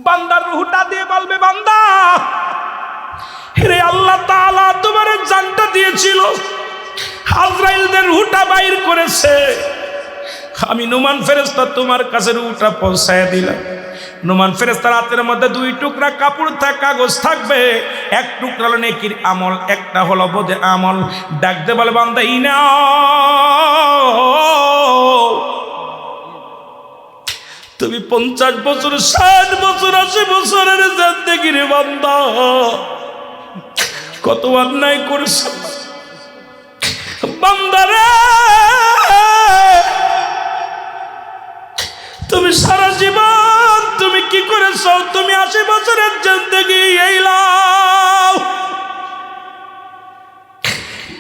বান্দার রূহটা দিয়ে বলবে, বান্দা হে আল্লাহ তাআলা তোমার জানটা দিয়েছিল, আজরাইলদের রূহটা বাইর করেছে, আমি নুমান ফেরেশতা তোমার কাছে রূহটা পৌঁছায় দিলাম। নুমান ফেরেশতার হাতের মধ্যে 2 টুকরা কাপড় কাগজ থাকবে, 1 টুকরা হলো নেকির আমল, একটা হলো বদে আমল। ডাকতে বলে, বান্দা এই নাও, তুমি 50 বছর 60 বছর 80 বছরের জিন্দেগি রে বান্দা, কত অন্যায় করেছ বান্দারে, তুমি সারা জীবন তুমি কি করেছ, তুমি 80 বছরের জিন্দেগি এইলাও।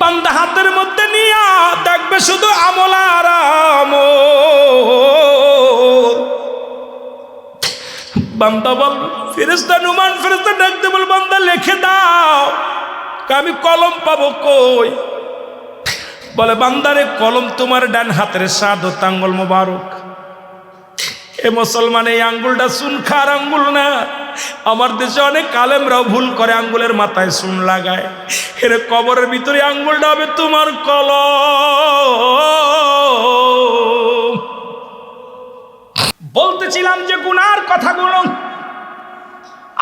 বান্দা হাতের মধ্যে নিয়া দেখবে শুধু আমল আর আমল। বান্দা বল, ফেরেশতা নুমান ফেরেশতা ডাকতে বল, বান্দা লিখে দাও। আমি কলম পাবো কই? বলে, বান্দারে কলম তোমার ডান হাতের শাহাদাত আঙ্গুল মোবারক। এ মুসলমান, এই আঙ্গুলটা চুন খার আঙ্গুল না। আমার দেশে অনেক আলেমরাও ভুল করে, আঙ্গুলের মাথায় চুন লাগায়। এর কবরের ভিতরে আঙ্গুলটা হবে তোমার কলম। বলতেছিলাম যে গুনার কথাগুলো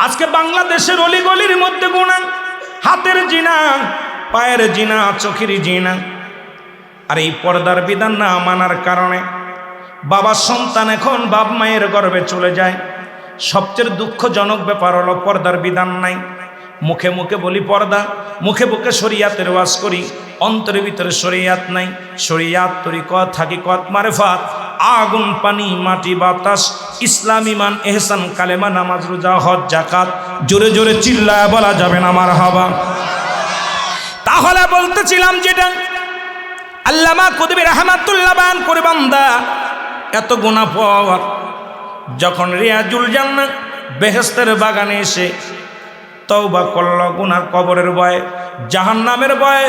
আজকে বাংলাদেশের অলিগলির মধ্যে গুনাহ, হাতের জিনা, পায়ের জিনা, চোখের জিনা। আর এই পর্দার বিধান না মানার কারণে বাবার সন্তান এখন বাপ মায়ের গর্ভে চলে যায়। সবচেয়ে দুঃখজনক ব্যাপার হলো পর্দার বিধান নাই। মুখে মুখে বলি পর্দা, মুখে মুখে শরিয়াতের ওয়াজ করি, অন্তরের ভিতরে শরিয়াত নাই। শরিয়াত তরিকত হাকিকত মারিফাত, আগুন পানি মাটি বাতাস, ইসলাম ইমান এহসান কালেমা নামাজ রোজা হজ যাকাত, জোরে জোরে চিল্লায় বলা যাবে না মারহাবা। তাহলে বলতেছিলাম যেটা আল্লামা কুতুবী রাহমাতুল্লাহ বায়ান করে, বান্দা এত গুনাহ পর যখন রিয়াজুল জান্নাত বেহেশতের বাগানে এসে তওবা করল, গুনাহ কবরের ভয়ে, জাহান্নামের ভয়ে,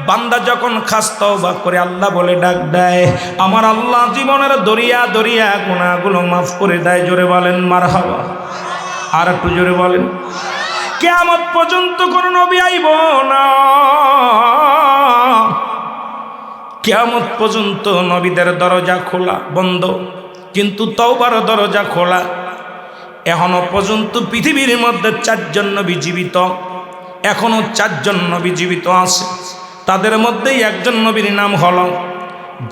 বান্দা যখন খাস তওবা করে আল্লাহ বলে ডাক দেয়, আমার আল্লাহ জীবনের দরিয়া দরিয়া গুনাহগুলো মাফ করে দেয়। জোরে বলেন মারহাবা। আর একটু জোরে বলেন। কিয়ামত পর্যন্ত কোনো নবী আইব না, কিয়ামত পর্যন্ত নবীদের দরজা খোলা বন্ধ, কিন্তু তওবার দরজা খোলা। এখনো পর্যন্ত পৃথিবীর মধ্যে 4 জন নবী জীবিত, এখনো 4 জন নবী জীবিত আছে। তাদের মধ্যেই একজন নবীর নাম হলো,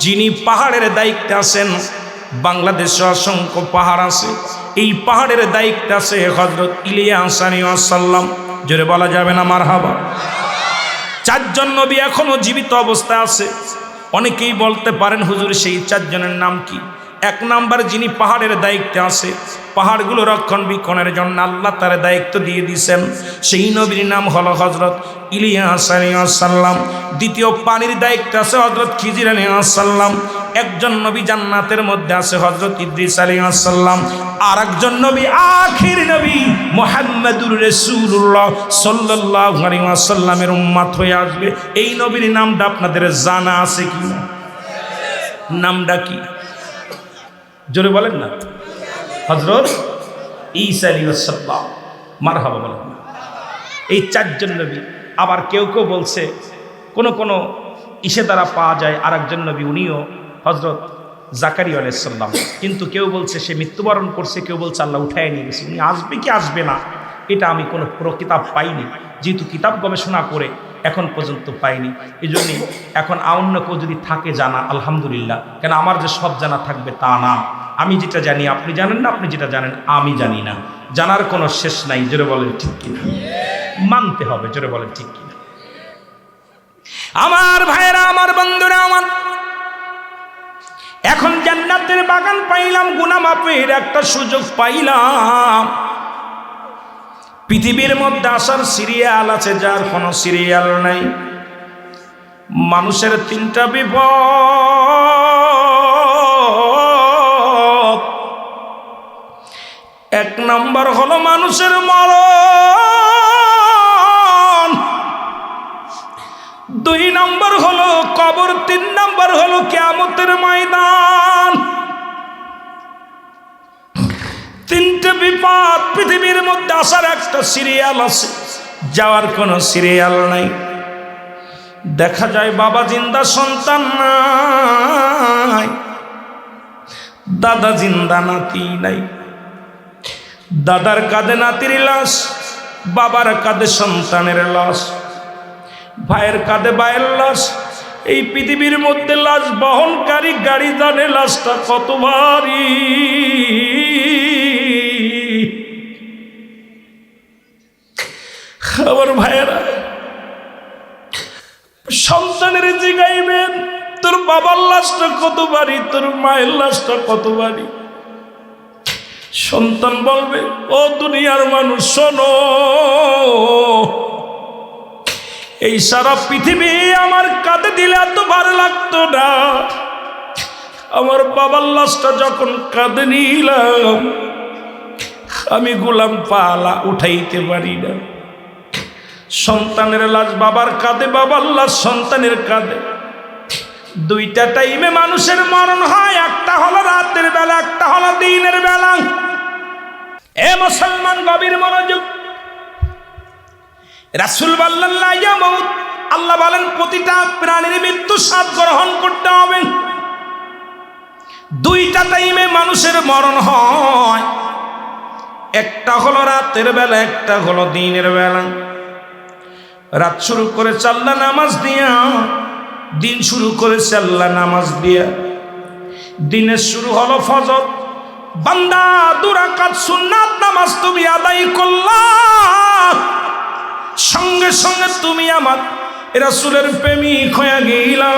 যিনি পাহাড়ের দায়িত্বে আছেন। বাংলাদেশে অসংখ্য পাহাড় আছে, এই পাহাড়ের দায়িত্বে আছে হযরত ইলিয়াস আলাইহিস সালাম। জোরে বলা যাবে না মারহাবা। 4 জন নবী এখনো জীবিত অবস্থায় আছে। অনেকেই বলতে পারেন, হুজুর সেই 4 জনের নাম কি? 1 নাম্বার, যিনি পাহাড়ের দায়িত্বে আছে, পাহাড়গুলো রক্ষণাবেক্ষণের জন্য আল্লাহ তার দায়িত্ব দিয়ে দিয়েছেন, সেই নবীর নাম হলো হযরত ইলিয়াস আলাইহিস সালাম। দ্বিতীয়, পানির দায়িত্বে আছে হযরত খিজির আলাইহিস সালাম। একজন নবী জান্নাতের মধ্যে আছে হযরত ইদ্রিস আলাইহিস সালাম। আর একজন নবী, আখির নবী মুহাম্মদুর রাসূলুল্লাহ সাল্লাল্লাহু আলাইহি ওয়াসাল্লামের উম্মত হয়ে আসবে। এই নবীর নামটা আপনাদের জানা আছে কি? নামটা কি? জোরে বলেন না। হযরত ঈসা আলাইহিস সালাম। মারহাবা বলেন। এই 4 জন নবী। আবার কেউ কেউ বলছে কোন ইসে দ্বারা পাওয়া যায় আর একজন নবী, উনিও হযরত জাকারিয়া আলাইহিস সালাম। কিন্তু কেউ বলছে সে মৃত্যুবরণ করছে, কেউ বলছে আল্লাহ উঠায় নিয়ে গেছে। উনি আসবে কি আসবে না এটা আমি কোনো পুরো কিতাব পাইনি, যেহেতু কিতাব গবেষণা করে এখন পর্যন্ত পাইনি। এই জন্যই এখন অন্য কেউ যদি থাকে জানা, আলহামদুলিল্লাহ। কেন আমার যে সব জানা থাকবে তা না। আমি যেটা জানি আপনি জানেন না, আপনি যেটা জানেন আমি জানি না। জানার কোনো শেষ নাই। জোরে বলেন ঠিক কিনা? মানতে হবে। জোরে বলেন ঠিক কিনা? আমার ভাইরা, আমার বন্ধুরা, আমার এখন জান্নাতের বাগান পাইলাম, গুনাহ মাফের একটা সুযোগ পাইলাম। পৃথিবীর মধ্যে আসার সিরিয়াল আছে, যার কোনো সিরিয়াল নাই। মানুষের 3টা বিপদ। 1 নম্বর হলো মানুষের মরণ, 2 নম্বর হলো কবর, 3 নম্বর হলো কিয়ামতের ময়দান। 3 তিনটে বিপদ পৃথিবীর মধ্যে আসার একটা সিরিয়াল আছে, যাওয়ার কোনো সিরিয়াল নাই। দেখা যায় বাবা জিন্দা সন্তান নাই, দাদা জিন্দা নাতি নাই, দাদার কাঁধে নাতির লাশ, বাবার কাঁধে সন্তানের লাশ, ভাইয়ের কাঁধে ভাইয়ের লাশ। এই পৃথিবীর মধ্যে লাশ বহনকারী গাড়ি জানে লাশটা কত ভারী। আমার ভাইয়েরা, সন্তানের জিগাইবেন তোর বাবার লাশটা কত ভারী, তোর মায়ের লাশটা কত ভারী। সন্তান বলবে, ও দুনিয়ার মানুষ শোনো, এই সারা পৃথিবী আমার কাঁধে দিলে এত ভালো লাগতো না। আমার বাবার লাশটা যখন কাঁধে নিলাম, আমি গোলাম পালা উঠাইতে পারি না। সন্তানের লাশ বাবার কাঁধে, বাবার লাশ সন্তানের কাঁধে। দুইটা টাইমে মানুষের মরণ হয়, একটা হলো রাতের বেলা, একটা হলো দিনের বেলা। এ মুসলমান, গভীর মনোযোগ। রাসূল বললেন ইয়া মউত, আল্লাহ বলেন প্রতিটা প্রাণীর মৃত্যু স্বাদ গ্রহণ করতে হবে। দুইটা টাইমে মানুষের মরণ হয়, একটা হলো রাতের বেলা, একটা হলো দিনের বেলা। রাত শুরু করেছে আল্লাহ নামাজ দিয়া, দিন শুরু করেছে আল্লাহ নামাজ দিয়া। দিনের শুরু হলো ফজর, বান্দা 2 রাকাত সুন্নাত নামাজ তুমি আদায় করলা, সঙ্গে সঙ্গে তুমি আমার রাসূলের প্রেমিক হয়ে গেলা।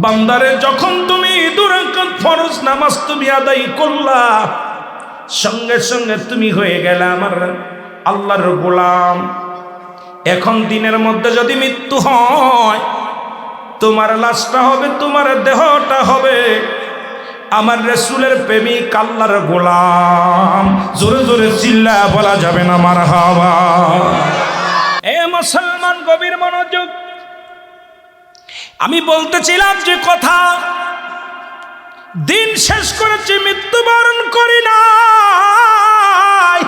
বান্দারে যখন তুমি 2 রাকাত ফরজ নামাজ তুমি আদায় করলা, সঙ্গে সঙ্গে তুমি হয়ে গেলে আমার আল্লাহর গোলাম। এখন দিনের মধ্যে যদি মৃত্যু হয়, তোমার লাশটা হবে, তোমার দেহটা হবে আমার রাসূলের প্রেমিক আল্লাহর গোলাম। জোরে জোরে চিল্লা বলা যাবে না মারহাবা। এ মুসলমান, গভীর মনোযোগ। আমি বলতেছিলাম যে কথা, দিন শেষ করেছি, মৃত্যুবরণ করি নাই।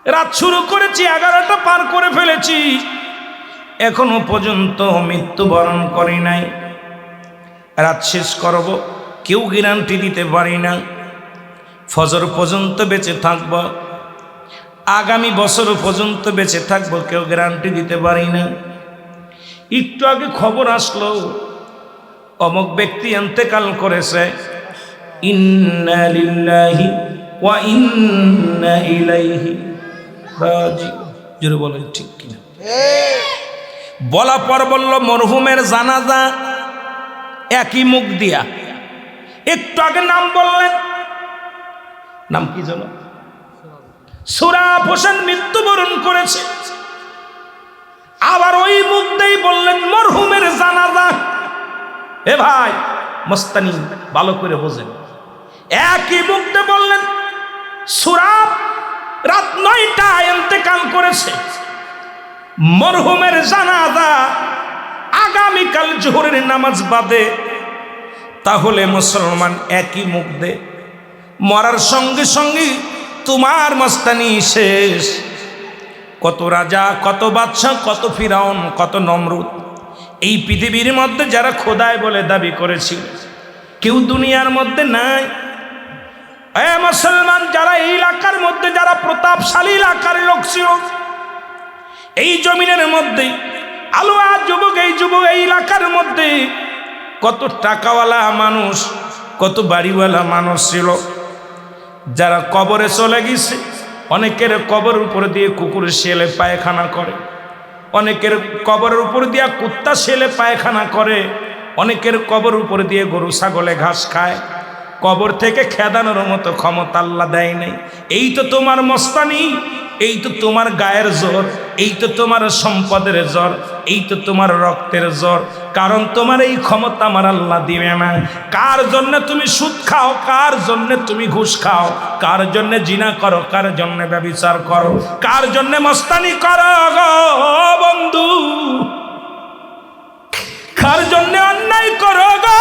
রাত শুরু করেছি, 11টা পার করে ফেলেছি, এখনো পর্যন্ত মৃত্যুবরণ করি নাই। রাত শেষ করব, কেউ গ্যারান্টি দিতে পারি না। ফজর পর্যন্ত বেঁচে থাকব, আগামী বছর পর্যন্ত বেঁচে থাকবো, কেউ গ্যারান্টি দিতে পারি না। একটু আগে খবর আসলো অমুক ব্যক্তি ইন্তেকাল করেছে, ইন্না লিল্লাহি ওয়া ইন্না ইলাইহি রাজিউন। জোরে বলেন ঠিক কিনা? বলা পর বলল মরহুমের জানাজা একই মুখ দিয়া। একটু আগে নাম বললেন, নাম কি জানো? সুরাব হোসেন মৃত্যুবরণ করেছে। আবার ওই মুখ দিয়েই বললেন মরহুমের জানাজা। এ ভাই মস্তানি, ভালো করে বোঝেন। একই মুখ দিয়ে বললেন সুরাব রাত 9টায় ইন্তেকাল করেছে, মরহুমের জানাজা আগামীকাল জোহরের নামাজ বাদে। তাহলে মুসলমান, একই মুখ দে, মরার সঙ্গে সঙ্গে তোমার মস্তানি শেষ। কত রাজা, কত বাদশা, কত ফিরাউন, কত নমরুদ এই পৃথিবীর মধ্যে যারা খোদায় বলে দাবি করেছিল, কেউ দুনিয়ার মধ্যে নাই। এ মুসলমান, যারা এই এলাকার মধ্যে যারা প্রতাপশালী এলাকার লোক ছিল, এই জমিনের মধ্যে আলোয়া যুবক, এই যুবক এই এলাকার মধ্যে কত টাকাওয়ালা মানুষ, কত বাড়িওয়ালা মানুষ ছিল, যারা কবরে চলে গেছে। অনেকের কবর উপর দিয়ে কুকুর শেলে পায়খানা করে, অনেকের কবরের উপর দিয়ে কুত্তা শেলে পায়খানা করে, অনেকের কবর উপর দিয়ে গরু ছাগলে ঘাস খায়। কবর থেকে খেদানোর মতো ক্ষমতা আল্লাহ দেয় নাই। এই তো তোমার মস্তানি, এই তো তোমার গায়ের জোর, এই তো তোমার সম্পদের জোর, এই তো তোমার রক্তের জোর। কারণ তোমার এই ক্ষমতা আমার আল্লাহ দিবে না। কার জন্য তুমি সুদ খাও, কার জন্য তুমি ঘুষ খাও, কার জন্য জিনা করো, কার জন্য ব্যভিচার করো, কার জন্য মস্তানি করো গো বন্ধু, কার জন্য অন্যায় করো গো,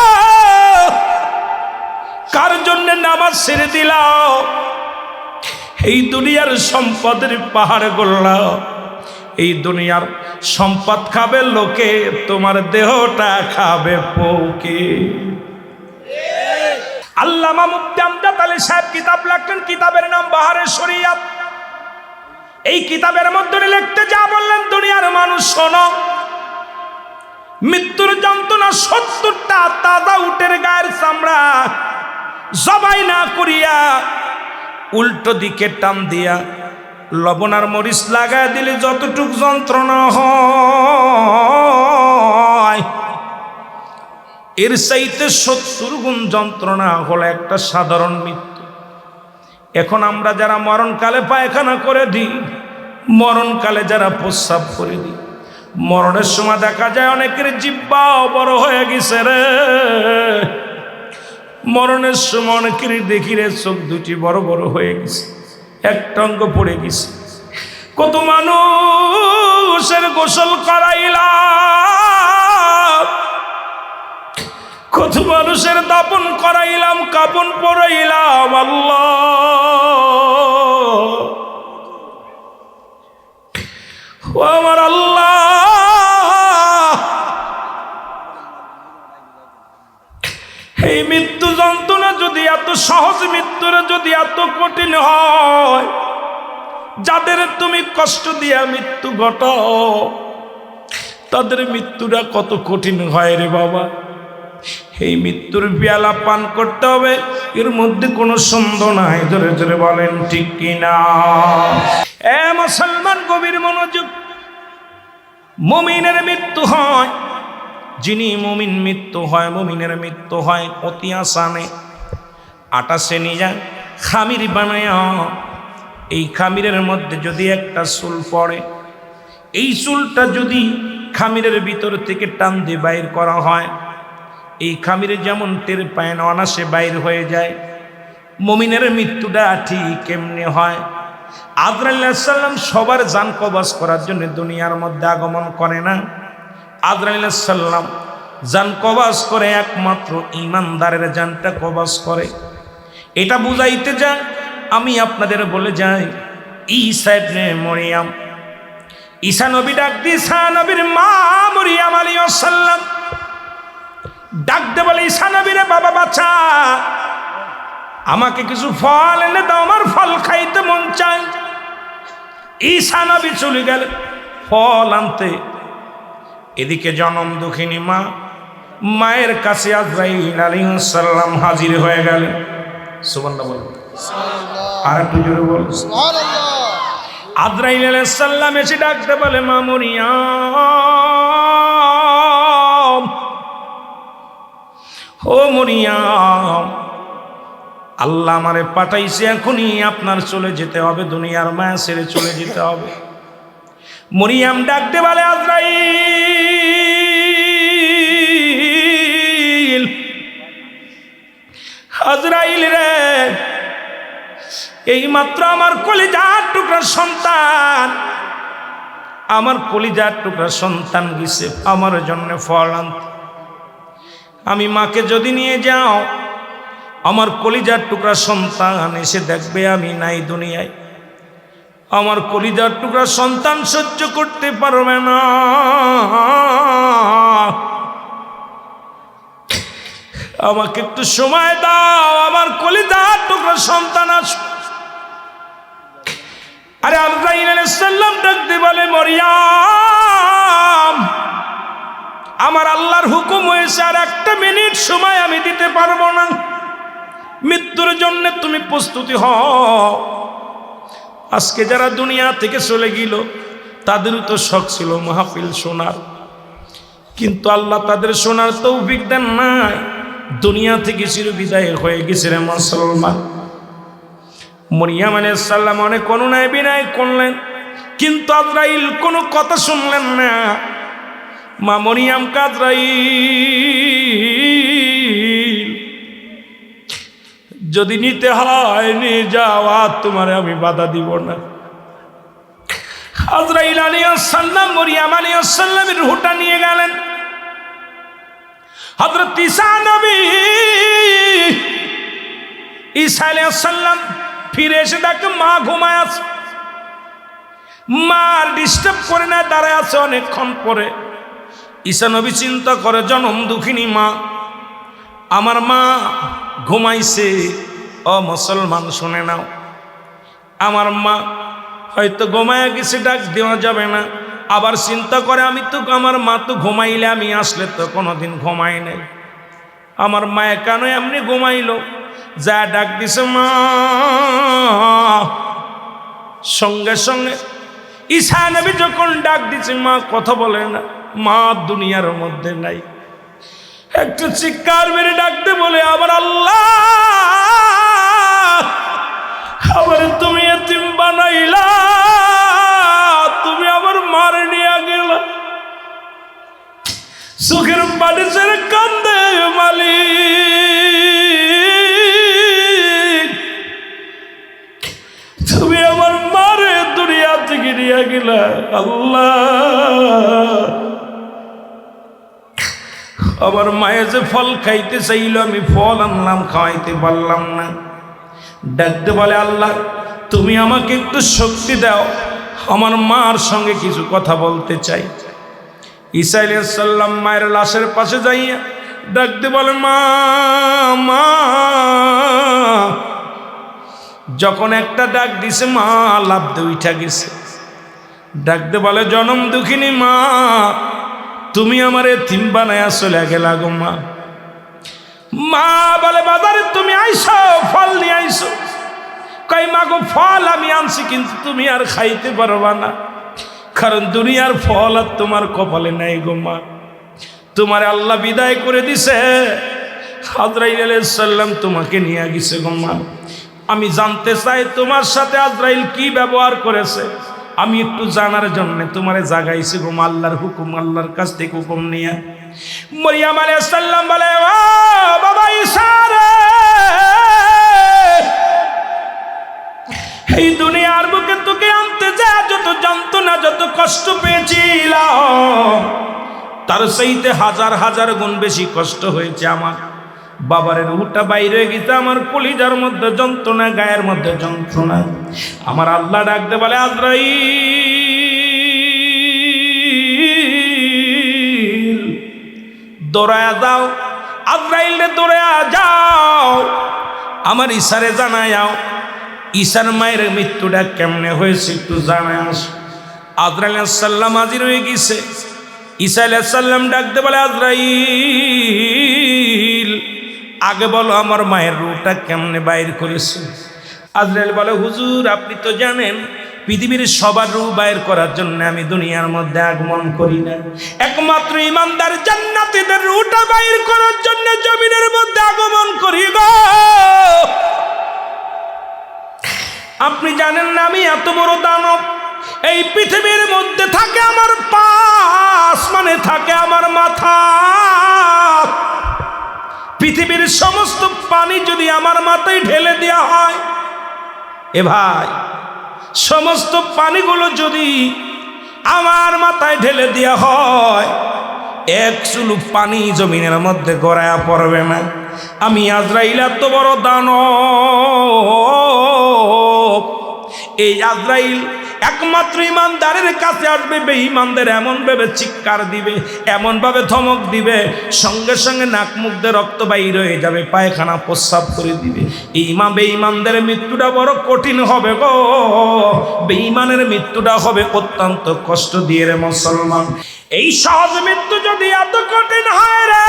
কার জন্য নামাজ ছেড়ে দিলাও? এই দুনিয়ার সম্পদের পাহাড় গড়লাও, এই দুনিয়ার সম্পদ খাবে লোকে, তোমার দেহটা খাবে পোকে। আল্লামা মুফতি আমজাদ আলী সাহেব কিতাব লিখলেন, কিতাবের নাম বাহারে শরিয়াত। এই কিতাবের মধ্যে লিখতে যা বললেন, দুনিয়ার মানুষ শোনো, মৃত্যুর যন্ত্রণা 70টা তাজা উটের গায়ের চামড়া জবাই না করিয়া উল্টো দিকে টান দিয়া লবণ আর মরিচ লাগায় দিলে যতটুক যন্ত্রণা হয়, এর চাইতে 70 গুণ যন্ত্রণা হলো একটা সাধারণ মৃত্যু। এখন আমরা যারা মরণকালে পায়খানা করে দিই, মরণকালে যারা প্রস্রাব করে দিই, মরণের সময় দেখা যায় অনেকের জিহ্বাও বড় হয়ে গেছে রে। মরণের সময় অনেকের দেখি রে চোখ দুটি বড় বড় হয়ে গেছে, একটা অঙ্গ পড়ে গেছে। কত মানুষের গোসল করাইলাম, কত মানুষের দাপন করাইলাম, কাপন পরাইলাম। আল্লাহ, ও আমার আল্লাহ, এই মৃত্যু যন্ত্রণা যদি এত সহজ, মৃত্যুর যদি এত কঠিন হয়, যাদের তুমি কষ্ট দিয়া মৃত্যু ঘটাও, তাদের মৃত্যুটা কত কঠিন হয় রে বাবা। এই মৃত্যুর পেয়ালা পান করতে হবে, এর মধ্যে কোনো সন্দেহ নাই। জোরে জোরে বলেন ঠিক কিনা? এ মুসলমান, গভীর মনোযোগ। মুমিনের মৃত্যু হয়, যিনি মুমিন মৃত্যু হয়, মুমিনের মৃত্যু হয় অতি আসানে। আটা সেনি যায় খামির বানায়, এই খামিরের মধ্যে যদি একটা চুল পড়ে, এই চুলটা যদি খামিরের ভিতর থেকে টান দিয়ে বাইর করা হয়, এই খামিরে যেমন টের পায় না, অনাসে বাইর হয়ে যায়। মুমিনের মৃত্যুটা ঠিক কেমনে হয়? আজরাইল আলাইহিস সালাম সবার জান কবজ করার জন্য দুনিয়ার মধ্যে আগমন করে না। আজরাইল আলাইহিস সালাম জান কবজ করে একমাত্র ঈমানদারের জানটা কবজ করে। এটা বুঝাইতে যান আমি আপনাদের বলে যাই, ঈসা ইবনে মরিয়ম, ঈসা নবী ডাক দিয়ে, ঈসা নবীর মা মরিয়ম আলাইহিস সালাম ডাক দে বলে, ঈসা নবীরে বাবা বাচ্চা, আমাকে কিছু ফল এনে দাও, আমার ফল খাইতে মন চায়। ঈসা নবী চলে গেলেন ফল আনতে। এদিকে জনম দুঃখিনী মা, মায়ের কাছে আজরাইল আলাইহিস সালাম হাজির হয়ে গেলেন। সুবহানাল্লাহ বলুন, আর একটু জোরে বলুন সুবহানাল্লাহ। আজরাইল আলাইহিস সালাম এসে ডাকতে বলে, মা মরিয়ম, ও মরিয়ম, আল্লাহ আমারে পাঠাইছে, এখনই আপনার চলে যেতে হবে, দুনিয়ার মায়া ছেড়ে চলে যেতে হবে। মরিয়ম ডাকতে বলে, আজরাইল, আজরাইল রে, এই মাত্র আমার কলিজার টুকরা সন্তান, আমার কলিজার টুকরা সন্তান গেছে আমার জন্য ফল আনতে। আমি মাকে যদি নিয়ে যাও, আমার কলিজার টুকরা সন্তান এসে দেখবে আমি নাই দুনিয়ায়। আমার কলিজার টুকরা সন্তান সহ্য করতে পারবে না। আমাকে একটু সময় দাও, আমার কলিজার টুকরা সন্তান আসো। আরে আজরাইল আলাইহিস সালাম ডাকতে বলে, মরিয়ম, আমার আল্লাহর হুকুম হয়েছে, আর একটা মিনিট সময় আমি দিতে পারবো না। মৃত্যুর জন্য তুমি প্রস্তুতি হও। আজকে যারা দুনিয়া থেকে চলে গেল, তাদেরও তো শখ ছিল মাহফিল শোনার, কিন্তু আল্লাহ তাদের শোনার তৌফিক দেন নাই। দুনিয়া থেকে চির বিদায় হয়ে গেছে রে মুসলমান। মরিয়ম আলাইহিস সালাম অনেক অনুনয় বিনয় করলেন, কিন্তু আজরাইল কোনো কথা শুনলেন না। মা মরিয়ম আজরাইল, যদি নিতে হয় নিয়ে যাওয়া, তোমার আমি বাধা দিব না। আজরাইল আলাইহিস সালাম মরিয়ম আলাইহিস সালামের রূহটা নিয়ে গেলেন। হযরত ঈসা নবী ঈসা আলাইহিস সালাম ফিরে এসে দেখে মা ঘুমায় আছে। মা ডিস্টার্ব করে না, দাঁড়ায় আছে অনেকক্ষণ পরে। ঈসা নবী চিন্তা করে, জনম দুঃখিনী মা, আমার মা ঘুমাইছে। ও মুসলমান শুনে নাও, আমার মা হয়তো ঘুমায় গেছে, ডাক দেওয়া যাবে না। আবার চিন্তা করে, আমি তো আমার মা তো ঘুমাইলে, আমি আসলে তো কোনোদিন ঘুমাই নাই, আমার মায়ে কেন এমনি ঘুমাইলো? যা ডাক দিছে মা। সঙ্গে সঙ্গে ঈসা নবী যখন ডাক দিছে, মা কথা বলে না, মা দুনিয়ার মধ্যে নাই। একটু চিৎকার মেরে ডাকতে বলে, আমার আল্লাহ, আবার তুমি এতিম বানাইলা, তুমি আমার মার নিয়ে গেলা। চোখের পানি ছেড়ে কান্দে মালিক, তুমি আমার মারে দুনিয়া থেকে নিয়ে গেলা। আল্লাহ, আমার মায়ে যে ফল খাইতে চাইল, আমি ফল আনলাম, খাওয়াইতে পারলাম না। ডাকতে বলে, আল্লাহ তুমি আমাকে একটু শক্তি দাও, আমার মার সঙ্গে কিছু কথা বলতে চাই। ঈসা আলাইহিস সালাম মায়ের লাশের পাশে যাইয়া ডাকতে বলে, মা মা। যখন একটা ডাক দিছে, মা লাফ দিয়ে উঠা গেছে। ডাকতে বলে, জনম দুঃখিনী মা, তুমি আমার এতিম বানায়া চলে গেলা গো মা। মা বলে, বাজারে তুমি আইসো, ফল নিয়ে আইসো। কই মা গো, ফল আমি আনছি, কিন্তু তুমি আর খাইতে পারবা না, কারণ দুনিয়ার ফল আর তোমার কপালে নাই গো মা। তোমার আল্লাহ বিদায় করে দিছে, আজরাইল আলাইহিস সালাম তোমাকে নিয়ে গেছে গো মা। আমি জানতে চাই তোমার সাথে আজরাইল কি ব্যবহার করেছে, আমি একটু জানার জন্য তোমারে জাগাইছি গো মা। আল্লাহর হুকুম, আল্লাহর কাছ থেকে হুকুম নিয়ে মরিয়ম আলাইহিস সালাম বলে, ও বাবা ঈসা রে, এই দুনিয়ার বুকে তোকে আনতে যা যত যন্ত্রণা, যত কষ্ট পেয়েছিলাম, তার চাইতে হাজার হাজার গুণ বেশি কষ্ট হয়েছে আমার। বাবার রুহটা বাইরে গেছে, আমার কলিজার মধ্যে যন্ত্রণা, গায়ের মধ্যে যন্ত্রণা। আমার আল্লাহ ডাকতে বলে, আজরাইল দৌড়ায়া যাও, আজরাইল রে দৌড়ায়া যাও, আমার ঈসারে জানায়াও, ঈসার মায়ের মৃত্যুটা কেমনে হয়েছে একটু জানায় আস। আজরাইল আলাইহিস সালাম হাজির হয়ে গেছে। ঈসা আলাইহিস সালাম ডাকতে বলে, আজরাইল আগে বলো, আমার মায়ের রূহটা কেমনে বাইর করেছে? আজরাইল বলে, হুজুর আপনি তো জানেন, পৃথিবীর সবার রূহ বাইর করার জন্য আমি দুনিয়ার মধ্যে আগমন করি না, একমাত্র ইমানদার জান্নাতীদের রূহটা বাইর করার জন্য জমিনের মধ্যে আগমন করি গো। আপনি জানেন না আমি এত বড় দানব, এই পৃথিবীর মধ্যে থাকে আমার পা, আসমানে থাকে আমার মাথা। পৃথিবীর সমস্ত পানি যদি আমার মাথায় ঢেলে দেওয়া হয়, এ ভাই, সমস্ত পানিগুলো যদি আমার মাথায় ঢেলে দেওয়া হয়, এক চুলু পানি জমিনের মধ্যে গড়ায়া পড়বে না। আমি আজরাইল এত বড় দানব, এই আজরাইল একমাত্র ইমানদারের কাছে আসবে, বেঈমানদের এমন ভাবে চিৎকার দিবে, এমন ভাবে ধমক দিবে, সঙ্গে সঙ্গে নাক মুখ দিয়ে রক্ত বাইর হয়ে যাবে, পায়খানা প্রস্রাব করে দিবে। বেঈমানদের মৃত্যুটা বড় কঠিন হবে গো, বেঈমানের মৃত্যুটা হবে অত্যন্ত কষ্ট দিয়ে রে মুসলমান। এই সহজ মৃত্যু যদি এত কঠিন হয় রে,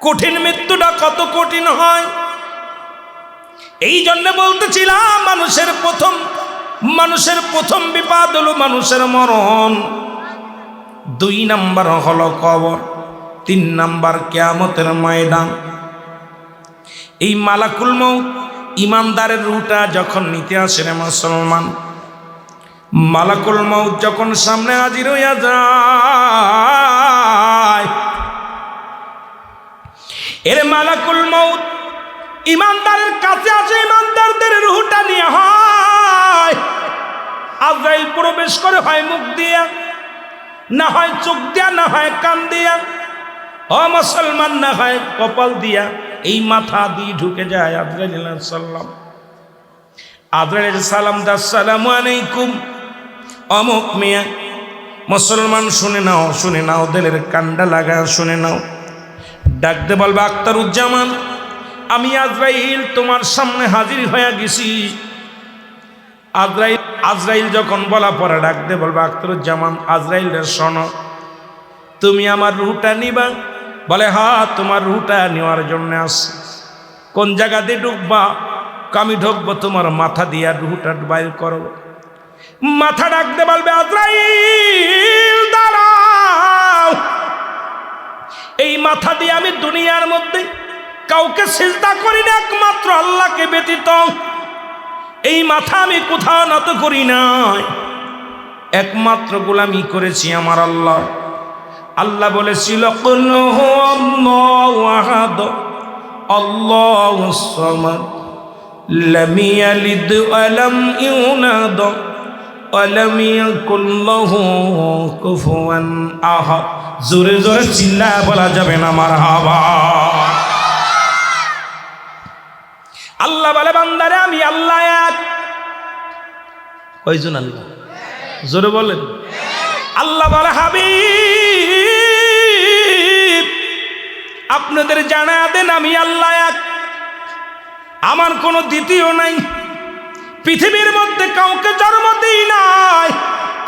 কঠিন মৃত্যুটা কত কঠিন হয়। এই জন্য বলতেছিলাম, মানুষের প্রথম বিপদ হলো মানুষের মরণ, 2 নাম্বার হলো কবর, 3 নাম্বার কিয়ামতের ময়দান। এই মালাকুল মউত ইমানদারের রূহটা যখন নিতে আসে রে মুসলমান, মালাকুল মউত যখন সামনে হাজির হইয়া যায়, এর মালাকুল মউত ইমানদারের কাছে আসে, ইমানদারদের রূহটা নিয়ে হয়। আজরাইল প্রবেশ করে, হয় মুখ দিয়া, না হয় চোখ দিয়া, না হয় কান দিয়া। ও মুসলমান, না হয় কপাল দিয়া এই মাথা দিয়ে ঢুকে যায় আজরাইল আলাইহিস সালাম। আজরাইল আলাইহিস সালাম দা আসসালামু আলাইকুম। অমুক মিয়া মুসলমান শুনে নাও, শুনে নাও, দিলের কান্ডা লাগা শুনে নাও। ডাকতে বলবে আখতারুজ্জামান, আমি আজরাইল তোমার সামনে হাজির হয়ে গেছি। আজরাইল যখন বলা পরে ডাকতে বলবে আখতারুজ্জামান, আজরাইল রে শোনো, তুমি আমার রুহটা নিবা? বলে হ্যাঁ, তোমার রুহটা নেওয়ার জন্য আসছি। কোন জায়গা দিয়ে ঢুকবা? আমি ঢুকবো তোমার মাথা দিয়া রুহটা বাইর করবো। মাথা ডাকতে বলবে আজরাইল দাঁড়াও, এই মাথা দিয়ে আমি দুনিয়ার মধ্যে কাউকে সিজদা করি না, একমাত্র আল্লাহকে ব্যতীত। এই মাথা আমি কোথাও নত করি নাই, একমাত্র গোলামি করেছি আমার আল্লাহ। আল্লাহ বলেছিল কুল হুয়াল্লাহু আহাদ আল্লাহুস সামাদ লাম ইয়ালিদ ওয়া লাম ইউলাদ ওয়া লাম ইয়াকুল লাহু কুফুয়ান আহাদ। জোরে জোরে চিল্লায় বলা যাবে না মারহাবা। আল্লাহ বলে বান্দারে আমি আল্লাহ এক। কয়জন আল্লাহ? জোরে বলেন। আল্লাহ বলে হাবিব আপনাদের জানা দেন আমি আল্লাহ এক, আমার কোনো দ্বিতীয় নাই। পৃথিবীর মধ্যে কাউকে জন্ম দিই নাই,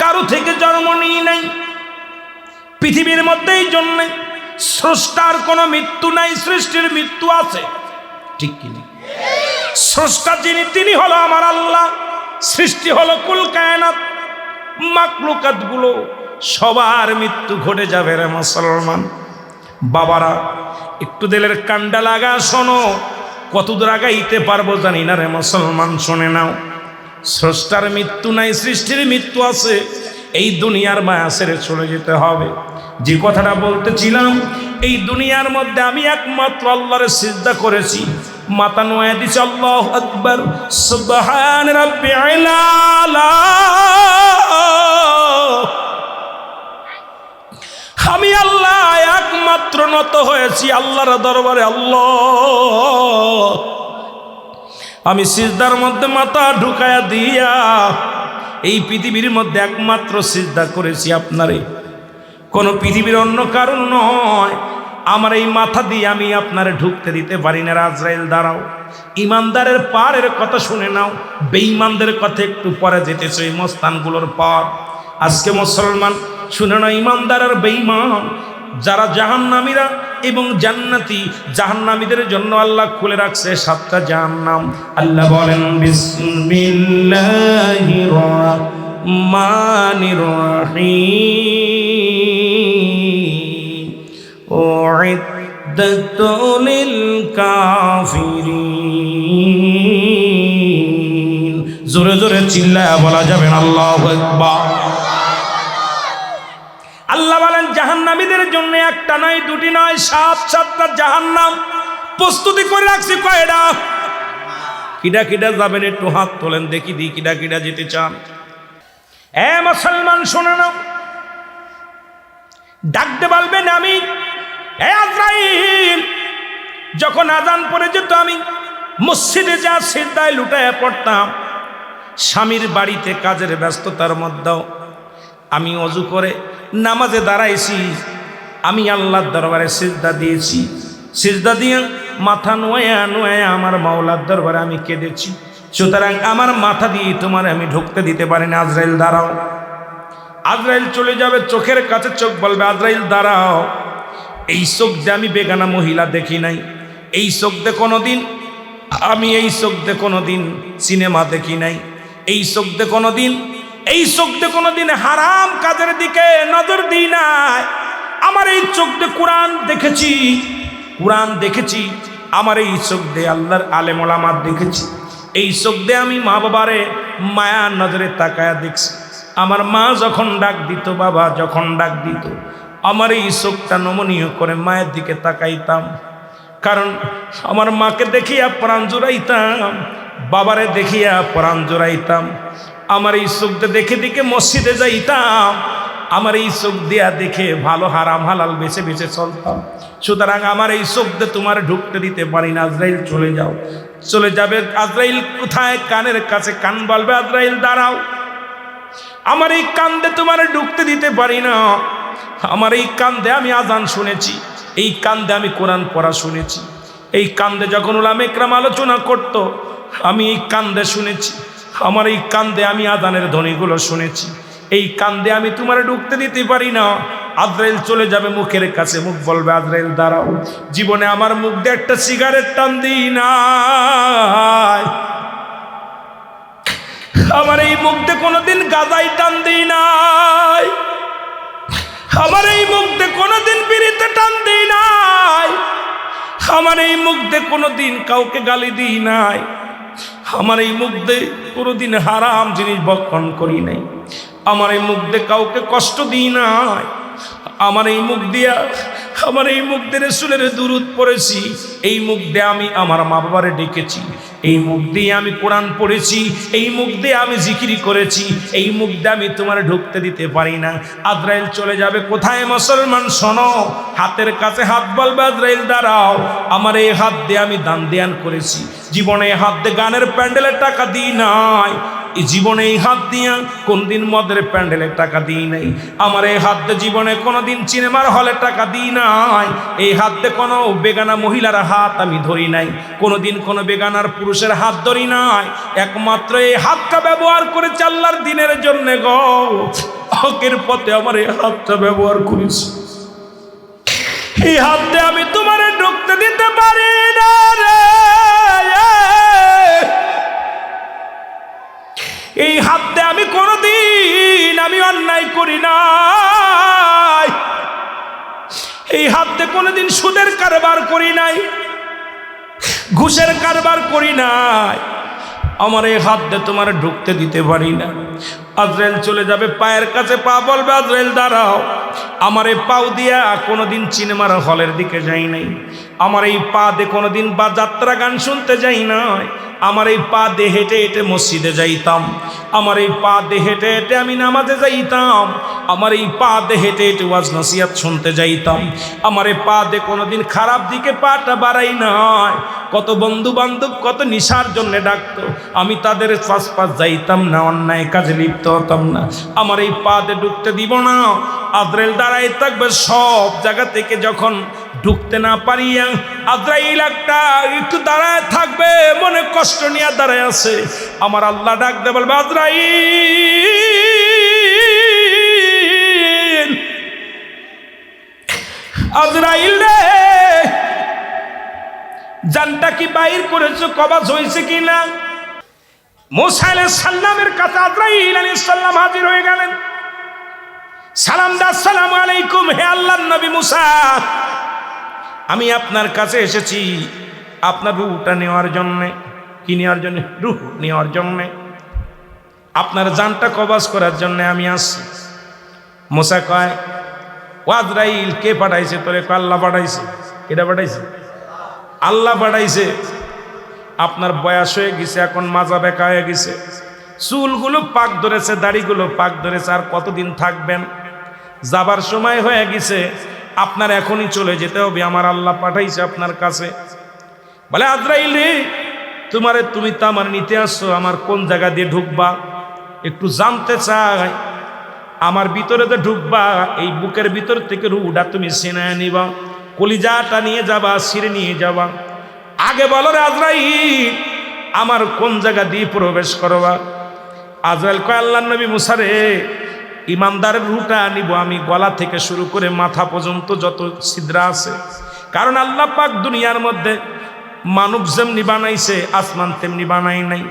কারো থেকে জন্ম নিই নাই। পৃথিবীর মধ্যে এই জন্যে স্রষ্টার কোনো মৃত্যু নাই, সৃষ্টির মৃত্যু আছে, ঠিক কিনা? স্রষ্টা যিনি তিনি হলো আমার আল্লাহ। সৃষ্টি হলো কুল কায়নাত, মাখলুকাত গুলো সবার মৃত্যু ঘটে যাবে রে মুসলমান। বাবারা একটু দিলের কান্ডা লাগা শোনো, কতদূর আগাইতে পারবো জানি না রে মুসলমান, শুনে নাও। স্রষ্টার মৃত্যু নাই, সৃষ্টির মৃত্যু আছে। এই দুনিয়ার মায়া ছেড়ে চলে যেতে হবে। যে কথাটা বলতেছিলাম, এই দুনিয়ার মধ্যে আমি একমাত্র আল্লাহরে সিজদা করেছি, মাথা নোয়া দিছি আল্লাহু আকবার সুবহান রাব্বিল আলা। আমি আল্লাহ একমাত্র নত হয়েছি আল্লাহর দরবারে। আল্লাহ, আমি সিজদার মধ্যে মাথা ঢুকায়া দিয়া এই পৃথিবীর মধ্যে একমাত্র সিজদা করেছি আপনারে, কোন পৃথিবীর অন্য কারণ নয়। আমার এই মাথা দিয়ে আমি আপনারে ঢুকতে দিতে পারি না। আজরাইল দাঁড়াও, ইমানদারের পারের কথা শুনে নাও, বেঈমানদের কথা একটু পরে যেতেছে এই মস্তানগুলোর পার। আজকে মুসলমান শুনে না, ইমানদার আর বেঈমান যারা জাহান্নামীরা এবং জান্নাতি, জাহান্নামীদের জন্য আল্লাহ খুলে রাখছে 7টা জাহান্নাম। আল্লাহ বলেন বিসমিল্লাহির রহমানির রহিম উইদ্দাতু লিল কাফিরিন। জোরে জোরে চিল্লায়া বলা যাবে না আল্লাহু আকবার। আল্লাহ বলেন জাহান্নামীদের জন্য একটা নয়, দুটি নয়, 7টা জাহান্নাম প্রস্তুতি করে রাখছি। কয়টা? কিডা কিডা যাবেন একটু হাত তোলেন দেখি, দি কিডা কিডা যেতে চান? এ মুসলমান শুনে নাও, ডাকতে বলবেন আমি এ আজরাইল। যখন আজান পড়ে যেত আমি মসজিদে যা সিজদায় লুটায়া পড়তাম। স্বামীর বাড়িতে কাজের ব্যস্ততার মধ্যেও আমি অজু করে নামাজে দাঁড়াইছি, আমি আল্লাহর দরবারে সিজদা দিয়েছি। সিজদা দিয়ে মাথা নোয়া নোয়া আমার মাওলার দরবারে আমি কেঁদেছি। সুতরাং আমার মাথা দিয়ে তোমার আমি ঢুকতে দিতে পারি না। আজরাইল দাঁড়াও। আজরাইল চলে যাবে, চোখের কাছে চোখ বলবে আজরাইল দাঁড়াও। এই চোখ দিয়ে আমি বেগানা মহিলা দেখি নাই, এই চোখ দিয়ে কোনোদিন আমি এই চোখ দিয়ে কোনোদিন সিনেমা দেখি নাই, এই চোখ দিয়ে কোনোদিন হারাম কাজের দিকে নজর দিই নাই। আমার এই চোখ দিয়ে কোরআন দেখেছি, আমার এই চোখ দিয়ে আল্লাহর আলেম ওলামা দেখেছি, এই চোখ দিয়ে আমি মা বাবারে মায়া নজরে তাকায়া দেখছি। আমার মা যখন ডাক দিত, বাবা যখন ডাক দিত, আমার এই চোখটা নমনীয় করে মায়ের দিকে তাকাইতাম। কারণ আমার মাকে দেখিয়া প্রাণ জুড়াইতাম, বাবারে দেখিয়া প্রাণ জুড়াইতাম। আমার এই চোখটা দেখে দেখে মসজিদে যাইতাম, আমার এই চোখ দিয়া দেখে ভালো হারাম হালাল বেছে বেছে চলতাম। সুতরাং আমার এই চোখ দিয়ে তোমার ঢুকতে দিতে পারি না। আজরাইল চলে যাও। চলে যাবে আজরাইল কোথায়? কানের কাছে কান বলবে আজরাইল দাঁড়াও, আমার এই কান দিয়ে তোমার ঢুকতে দিতে পারি না। আমার এই কান দিয়ে আমি আজান শুনেছি, এই কান দিয়ে আমি কোরআন পড়া শুনেছি, এই কান দিয়ে যখন উলামা ইকরাম আলোচনা করত আমি এই কান দিয়ে শুনেছি, আমার এই কান দিয়ে আমি আজানের ধ্বনিগুলো শুনেছি, এই কান দিয়ে আমি তোমার ঢুকতে দিতে পারি না। আজরাইল চলে যাবে মুখের কাছে, মুখ বলবে আজরাইল দাঁড়াও, জীবনে আমার মুখ দিয়ে একটা সিগারেট টান দিই নাই, আমার এই মুখ দিয়ে কোনোদিন গাঁজাই টান দিই নাই, আমার এই মুখ দিয়ে কোনোদিন বিড়িতে টান দিই নাই, আমার এই মুখ দিয়ে কোনোদিন কাউকে গালি দিই নাই, আমার এই মুখ দিয়ে কোনোদিন হারাম জিনিস ভক্ষণ করি নাই, আমার এই মুখ দিয়ে কাউকে কষ্ট দিই নাই, আমার এই মুখ দিয়া আমার এই মুখ দিয়ে রাসূলের দুরূদ পড়েছি, এই মুখ দিয়ে আমি আমার মা বাবারে ডেকেছি, এই মুখ দিয়ে আমি কোরআন পড়েছি, এই মুখ দিয়ে আমি জিকিরি করেছি, এই মুখ দিয়ে আমি তোমার ঢুকতে দিতে পারি না। আজরাইল চলে যাবে কোথায়? মুসলমান শোনো, হাতের কাছে হাত বলবে আজরাইল দাঁড়াও, আমার এই হাত দিয়ে আমি দান দেয়ান করেছি, জীবনে এই হাত দিয়ে গানের প্যান্ডেলের টাকা দিই নাই, এই জীবনে এই হাত দিয়া কোনদিন মদের প্যান্ডেলের টাকা দিই নাই, আমার এই হাত দিয়ে জীবনে কোনোদিন সিনেমার হলে টাকা দিই নাই, এই হাত দিয়ে কোনো বেগানা মহিলার হাত আমি ধরি নাই, কোনোদিন কোনো বেগানার পুরুষের হাত ধরি নাই, একমাত্র এই হাতটা ব্যবহার করেছি আল্লাহর দিনের জন্য গো, হকের পথে আমার এই হাতটা ব্যবহার করেছি, এই হাত দিয়ে আমি তোমার ঢুকতে দিতে পারি না রে, এই হাতে আমি কোনোদিন আমি অন্যায় করি নাই, এই হাতে কোনোদিন সুদের কারবার করি নাই, ঘুষের কারবার করি নাই, আমার এই হাত দিয়ে তোমার ঢুকতে দিতে পারি না। আজরাইল চলে যাবে পায়ের কাছে পা বলবে আজরাইল দাঁড়াও, আমার এই পাও দিয়া কোনোদিন সিনেমার হলের দিকে যাই নাই, আমার এই পা দিয়ে কোনোদিন বা যাত্রা গান শুনতে যাই নাই, আমার এই পা দিয়ে হেঁটে হেঁটে মসজিদে যাইতাম, আমার এই পা দিয়ে হেঁটে হেঁটে আমি নামাজে যাইতাম, আমার এই পা দিয়ে হেঁটে হেঁটে ওয়াজ নসিহত শুনতে যাইতাম, আমার এই পা দিয়ে কোনোদিন খারাপ দিকে পাটা বাড়াই নাই, কত বন্ধু বান্ধব কত নিশার জন্য ডাকতো, আমি তাদের পাশ পাশ যাইতাম না, অন্যায় কাজে লিপ্ত হতাম না, আমার এই পা দিয়ে ঢুকতে দিব না। আজরাইল দাঁড়াই থাকবে সব জায়গা থেকে, যখন ঢুকতে না পারিয়া আজরাইল একটা একটু দাঁড়ায় থাকবে, মনে কষ্ট নিয়ে দাঁড়ায় আছে, আমার আল্লাহ ডাক দে বলবে আজরাইল, আজরাইল রে জানটা কি বাইর করেছো, কবজ হয়েছে কিনা? মুসা আলাইহিস সালামের কাছে আজরাইল আলাইহিস সালাম হাজির হয়ে গেলেন, সালাম দা আসসালামু আলাইকুম, হে আল্লাহর নবী মুসা, আমি আপনার কাছে এসেছি আপনার রূহটা নেওয়ার জন্যে। কি নেওয়ার জন্যে? রূহ নেওয়ার জন্যে, আপনার জানটা কবজ করার জন্যে আমি আসছি। মুসা কয় ও আজরাইল, কে পাঠাইছে তোরে? আল্লাহ পাঠাইছে। কেটা পাঠাইছে? আল্লাহ পাঠাইছে। আপনার বয়স হয়ে গেছে, এখন মাজা বেঁকা হয়ে গেছে, চুলগুলো পাক ধরেছে, দাড়িগুলো পাক ধরেছে, আর কতদিন থাকবেন? যাবার সময় হয়ে গেছে, আপনার এখনই চলে যেতে হবে, আমার আল্লাহ পাঠাইছে আপনার কাছে। বলে আজরাইল রে, তুমি তো আমার নিতে আসছো, আমার কোন জায়গা দিয়ে ঢুকবা একটু জানতে চাই, আমার ভিতরে তো ঢুকবা, এই বুকের ভিতর থেকে রুহটা তুমি ছিনায় নিবা, কলিজাটা নিয়ে যাবা, ছিঁড়ে নিয়ে যাবা, আগে বলো রে আজরাইল আমার কোন জায়গা দিয়ে প্রবেশ করবা? আজরাইল কয় আল্লাহর নবী মুসা রে, ইমানদারের রুহটা নিব আমি, গলা থেকে শুরু করে মাথা পর্যন্ত যত ছিদ্রা আছে, কারণ আল্লাহ পাক দুনিয়ার মধ্যে মানব যেমনি বানাইছে আসমান তেমনি বানাই নাই।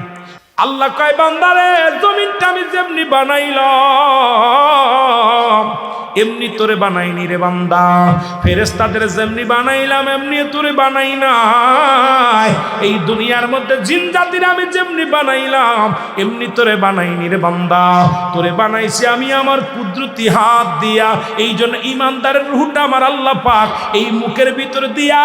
আল্লাহ কয় বান্দারে, জমিনটা আমি যেমনি বানাইলাম এমনি তোরে বানাইনি রে বান্দা, ফেরেশতাদের যেমনি বানাইলাম এমনি তোরে বানাই নাই। এই দুনিয়ার মধ্যে জিন জাতির আমি যেমনি বানাইলাম এমনি তোরে বানাইনি রে বান্দা, তোরে বানাইছি আমি আমার কুদরতি হাত দিয়া। এই জন্য ইমানদারের রূহটা আমার আল্লাহ পাক এই মুখের ভিতর দিয়া,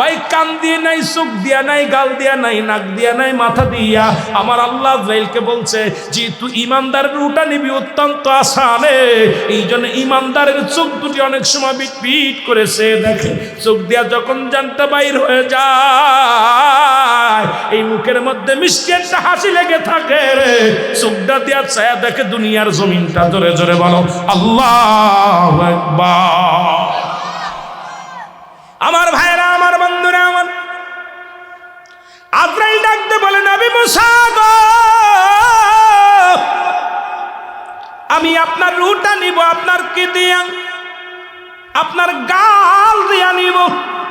ওই কান দিয়ে নাই, চোখ দিয়া নাই, গাল দিয়া নাই, নাক দিয়া নাই, মাথা দিয়া আমার আল্লাহ আজরাইলকে বলছে যে তুই ইমানদারের রূহটা নিবি অত্যন্ত আসানে। এই জন্য ইমানদারের চোখ দুটি অনেক সময় বিট করেছে দেখে, চোখ দিয়া যখন জানটা বাইর হয়ে যায় এই মুখের মধ্যে মিষ্টি একটা হাসি লেগে থাকে রে, চোখটা দিয়া ছায়া দেখে দুনিয়ার জমিনটা। জোরে জোরে বলো আল্লাহু আকবার। আমার ভাইরা, আমার বন্ধুরা, আমার আজরাইল ডাকতে বলে নবী মুসা গো, আমি আপনার রূহটা নিব, আপনার কি দিয়া? আপনার গাল দিয়া নিব,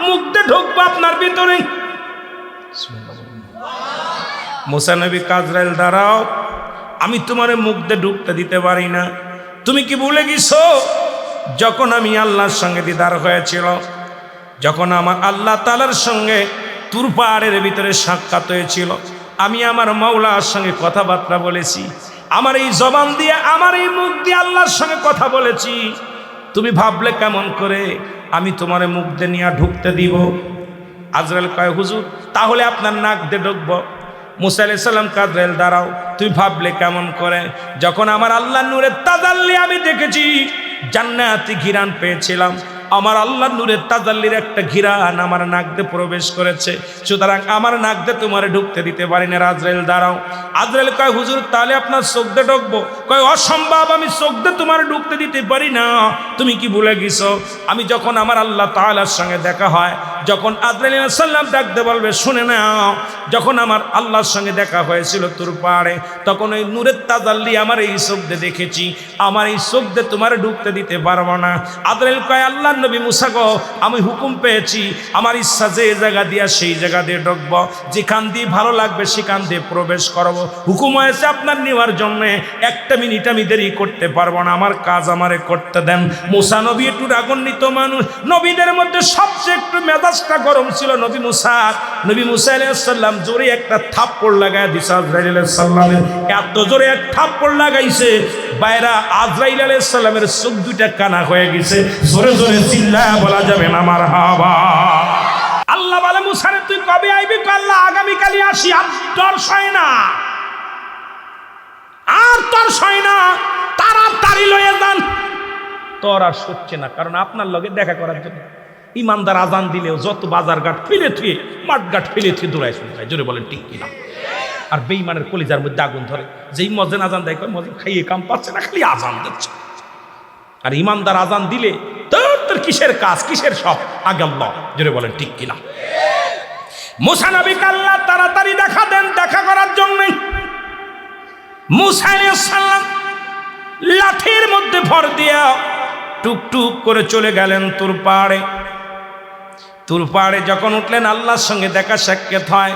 মুখ দিয়ে ঢুকবো আপনার ভিতরে। মুসা নবী আজরাইল দাঁড়াও, আমি তোমার মুখ দিয়ে ঢুকতে দিতে পারি না। তুমি কি ভুলে গেছো যখন আমি আল্লাহর সঙ্গে দিদার হয়েছিল, যখন আমার আল্লাহ তাআলার সঙ্গে তুর পাহাড়ের ভিতরে সাক্ষাৎ হয়েছিল, আমি আমার মাওলার সঙ্গে কথাবার্তা বলেছি, আমার এই জবান দিয়ে, আমার এই মুখ দিয়ে আল্লাহর সঙ্গে কথা বলেছি। তুমি ভাবলে কেমন করে আমি তোমার মুখ দিয়ে নিয়ে ঢুকতে দিব? আজরাইল কয় হুজুর তাহলে আপনার নাক দিয়ে ঢুকবো। মুসা আলাইহিস সালাম আজরাইল দাঁড়াও, তুই ভাবলে কেমন করে যখন আমার আল্লাহর নূরের তাজাল্লি আমি দেখেছি, জান্নাতি ঘিরান পেয়েছিলাম, আমার আল্লাহর নূরের তাজাল্লির একটা ঘিরান আমার নাক দিয়ে প্রবেশ করেছে, সুতরাং আমার নাক দিয়ে তোমারে ঢুকতে দিতে পারি না। আজরাইল দাঁড়াও। আজরাইল কয় হুজুর তাহলে আপনার চোখ দিয়ে ঢুকবো? কয় অসম্ভব, আমি চোখ দিয়ে তোমার ঢুকতে দিতে পারি না। তুমি কি ভুলে গেছো আমি যখন আমার আল্লাহ তাআলার সঙ্গে দেখা হয়, যখন আজরাইল আলাইহিস সালাম ডাকতে বলবে শুনে নাও, যখন আমার আল্লাহর সঙ্গে দেখা হয়েছিল তুর পাহাড়ে, তখন ওই নূরের তাজাল্লি আমার এই চোখ দিয়ে দেখেছি, আমার এই চোখ দিয়ে তোমার ঢুকতে দিতে পারবো না। আজরাইল কয় আল্লাহ নবী মুসা গো, আমি হুকুম পেয়েছি, আমার ইচ্ছা যে জায়গা দিয়া সেই জায়গা দিয়ে ঢুকবো, যেখান দিয়ে ভালো লাগবে সেখান দিয়ে প্রবেশ করবো। হুকুম হয়েছে আপনার নেওয়ার জন্য, একটা মিনিট আমি দেরি করতে পারবো না, আমার কাজ আমারে করতে দেন। মুসা নবী একটু রাগান্বিত মানুষ, নবীদের মধ্যে সবচেয়ে একটু মেজাজটা গরম ছিল নবী মুসা। নবী মুসা আলাইহিস সালাম জোরে একটা থাপ্পড় লাগায় দিছে আজরাইল আলাইহিস সালামের, এত জোরে এক থাপ্পড় লাগাইছে বাইরা আজরাইল আলাইহিস সালামের চোখ দুইটা কানা হয়ে গেছে। জোরে জোরে চিল্লায় বলা যাবে না মারহাবা। আল্লাহ বলে মুসারে তুই কবে আইবি? আল্লাহ আগামীকালই আসি। আর তোর সয় না, আর তোর সয় না, তাড়াতাড়ি লয়ে যান। তোর আর সচ্ছে না, কারণ আপনার লগে দেখা করার জন্য ইমানদার আজান দিলেও যত বাজার ঘাট ফেলে থুয়ে, মাঠ ঘাট ফেলে থুয়ে দৌড়ায় শুনে যায়। জোরে বলেন ঠিক কিনা? আর বেঈমানের কলিজার মধ্যে আগুন ধরে, যেই মজেন আজান দেয় মজেন খাইয়ে কাম পাচ্ছে না, খালি আজান দিচ্ছে। আর ইমানদার আজান দিলে তোর কিসের কাজ, কিসের সব, আগে আল্লাহ। জোরে বলেন ঠিক কিনা? মুসা নবীকে আল্লাহ তাড়াতাড়ি দেখা দেন দেখা করার জন্য। মুসা আলাইহিস সালাম লাঠির মধ্যে ভর দিয়া টুকটুক করে চলে গেলেন তুর পাহাড়ে। তুর পাহাড়ে যখন উঠলেন আল্লাহর সঙ্গে দেখা সাক্ষাৎ হয়,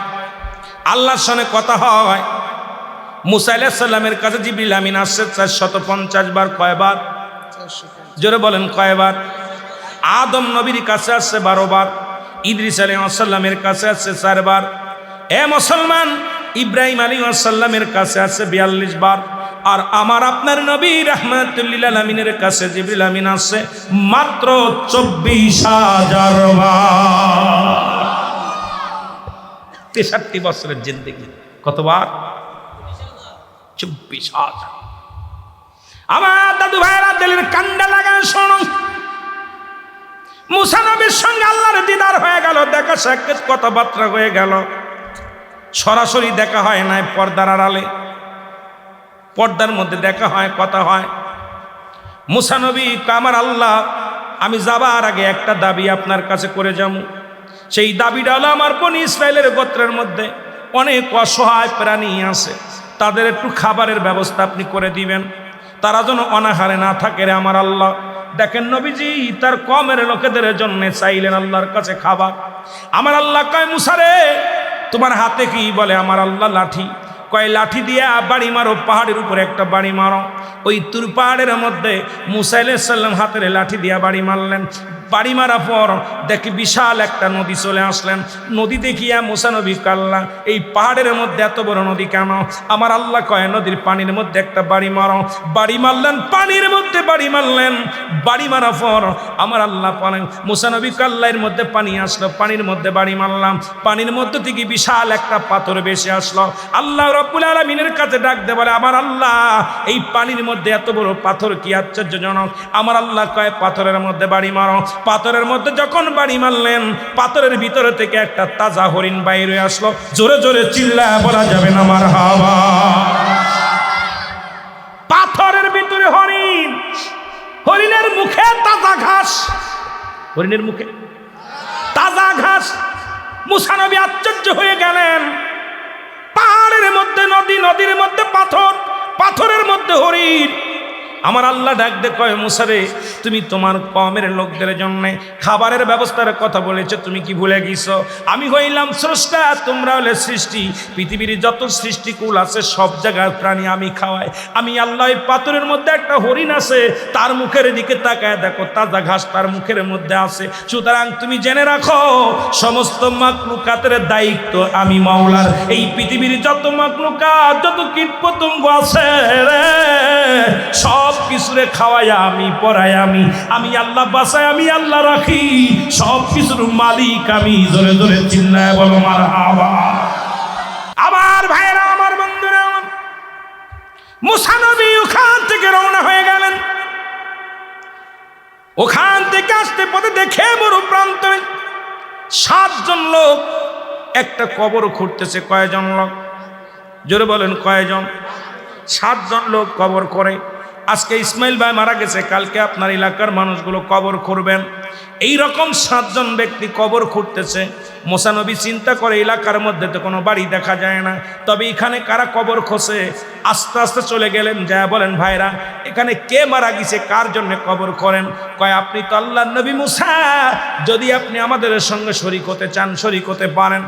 আল্লাহর সঙ্গে কথা হয়। মুসা আলাইহিস সালামের কাছে জিবরিল আমিন আসছে 450 বার। কয়বার? জোরে বলেন কয়বার? আদম নবীর কাছে আসছে 12 বার, ইদ্রিস আলাইহিস সালামের কাছে আসছে 4 বার। এ মুসলমান, ইব্রাহিম আলাইহিস সালামের কাছে আসছে 42 বার। আর আমার আপনার নবী রাহমাতুল লিল আলামিনের কাছে জিবরিল আমিন আসছে মাত্র 24,000 বার। 63 বছরের জিন্দেগি কতবার? 24,000। আমার দাদু ভাইরা দিলের কান্ডা লাগান শোনো। মুসা নবীর সঙ্গে আল্লাহর দিদার হয়ে গেল, দেখা সাক্ষাৎ কথাবার্তা হয়ে গেল। সরাসরি দেখা হয় নাই, পর্দার আড়ালে, পর্দার মধ্যে দেখা হয়, কথা হয়। মুসা নবী আমার আল্লাহ, আমি যাবার আগে একটা দাবি আপনার কাছে করে যাব। সেই দাবিটা হলো আমার বনি ইসরায়েলের গোত্রের মধ্যে অনেক অসহায় প্রাণী আছে, তাদের একটু খাবারের ব্যবস্থা আপনি করে দিবেন, তারা যেন অনাহারে না থাকে রে আমার আল্লাহ। দেখেন নবীজি তার কমের লোকেদের জন্য চাইলেন আল্লাহর কাছে খাবার। আমার আল্লাহ কয় মুসা রে তোমার হাতে কি? বলে আমার আল্লাহ লাঠি। কয় লাঠি দিয়া বাড়ি মারো, পাহাড়ের উপরে একটা বাড়ি মারো। ওই তুর পাহাড়ের মধ্যে মুসা আলাইহিস সালাম হাতের লাঠি দিয়া বাড়ি মারলেন। বাড়ি মারা পর দেখি বিশাল একটা নদী চলে আসলেন। নদী দেখিয়া মুসা নবী কাল্লা, এই পাহাড়ের মধ্যে এত বড় নদী কেন? আমার আল্লাহ কয় নদীর পানির মধ্যে একটা বাড়ি মারো। বাড়ি মারলেন, পানির মধ্যে বাড়ি মারলেন। বাড়ি মারা পর আমার আল্লাহ পানি, মুসা নবী কাল্লার মধ্যে পানি আসলো, পানির মধ্যে বাড়ি মারলাম। পানির মধ্যে থেকে বিশাল একটা পাথর ভেসে আসলো। আল্লাহ রাব্বুল আলামিনের কাছে ডাক দে বলে, আমার আল্লাহ এই পানির মধ্যে এত বড় পাথর কি আশ্চর্যজনক। আমার আল্লাহ কয় পাথরের মধ্যে বাড়ি মারো। পাথরের মধ্যে যখন বাড়ি মারলেন, পাথরের ভিতরে থেকে একটা তাজা হরিণ বাইরে আসলো। জোরে জোরে চিল্লায় বলা যাবে না মারহাবা। পাথরের ভিতরে হরিণ, হরিণের মুখে তাজা ঘাস, হরিণের মুখে তাজা ঘাস। মুসা নবী আশ্চর্য হয়ে গেলেন। পাহাড়ের মধ্যে নদী, নদীর মধ্যে পাথর, পাথরের মধ্যে হরিণ। আমার আল্লাহ ডাক দে কয়, মুসা রে, তুমি তোমার কওমের লোকদের জন্য খাবারের ব্যবস্থার কথা বলেছো, তুমি কি ভুলে গেছো? আমি হইলাম স্রষ্টা, তোমরা হলে সৃষ্টি। পৃথিবীর যত সৃষ্টিকুল আছে সব জায়গার প্রাণী আমি খাওয়াই। আমি আল্লাহ এই পাথরের মধ্যে একটা হরিণ আছে, তার মুখের দিকে তাকায় দেখো তাজা ঘাস তার মুখের মধ্যে আছে। সুতরাং তুমি জেনে রাখো, সমস্ত মাখলুকাতের দায়িত্ব আমি মাওলার। এই পৃথিবীর যত মাখলুকাত, যত কীট পতঙ্গ আছে রে, সব কিছুরে খাওয়াই আমি, পড়াই আমি, আমি আল্লাহ বাঁচাই, আমি আল্লাহ রাখি, সব কিছুর মালিক আমি। জোরে জোরে চিল্লায় বলো মারহাবা। আমার ভাইরা, আমার বন্ধুরা, মুসা নবী ওখান থেকে রওনা হয়ে গেলেন। ওখান থেকে আসতে পথে দেখে মরু প্রান্তরে 7 জন লোক একটা কবর খুঁড়তেছে। কয়জন লোক? জোরে বলেন কয়জন? 7 জন লোক কবর করে। আজকে ইসমাইল ভাই মারা গেছে, কালকে আপনার এলাকার মানুষগুলো কবর খুঁড়বেন। এই রকম 7 জন ব্যক্তি কবর খুঁড়তেছে। মুসা নবী চিন্তা করে এলাকার মধ্যে তো কোনো বাড়ি দেখা যায় না, তবে এখানে কারা কবর খোসে? আস্তে আস্তে চলে গেলেন, যা বলেন ভাইরা এখানে কে মারা গেছে, কার জন্য কবর করেন? কয় আপনি তো আল্লাহর নবী মুসা, যদি আপনি আমাদের সঙ্গে শরীক হতে চান শরীক হতে পারেন।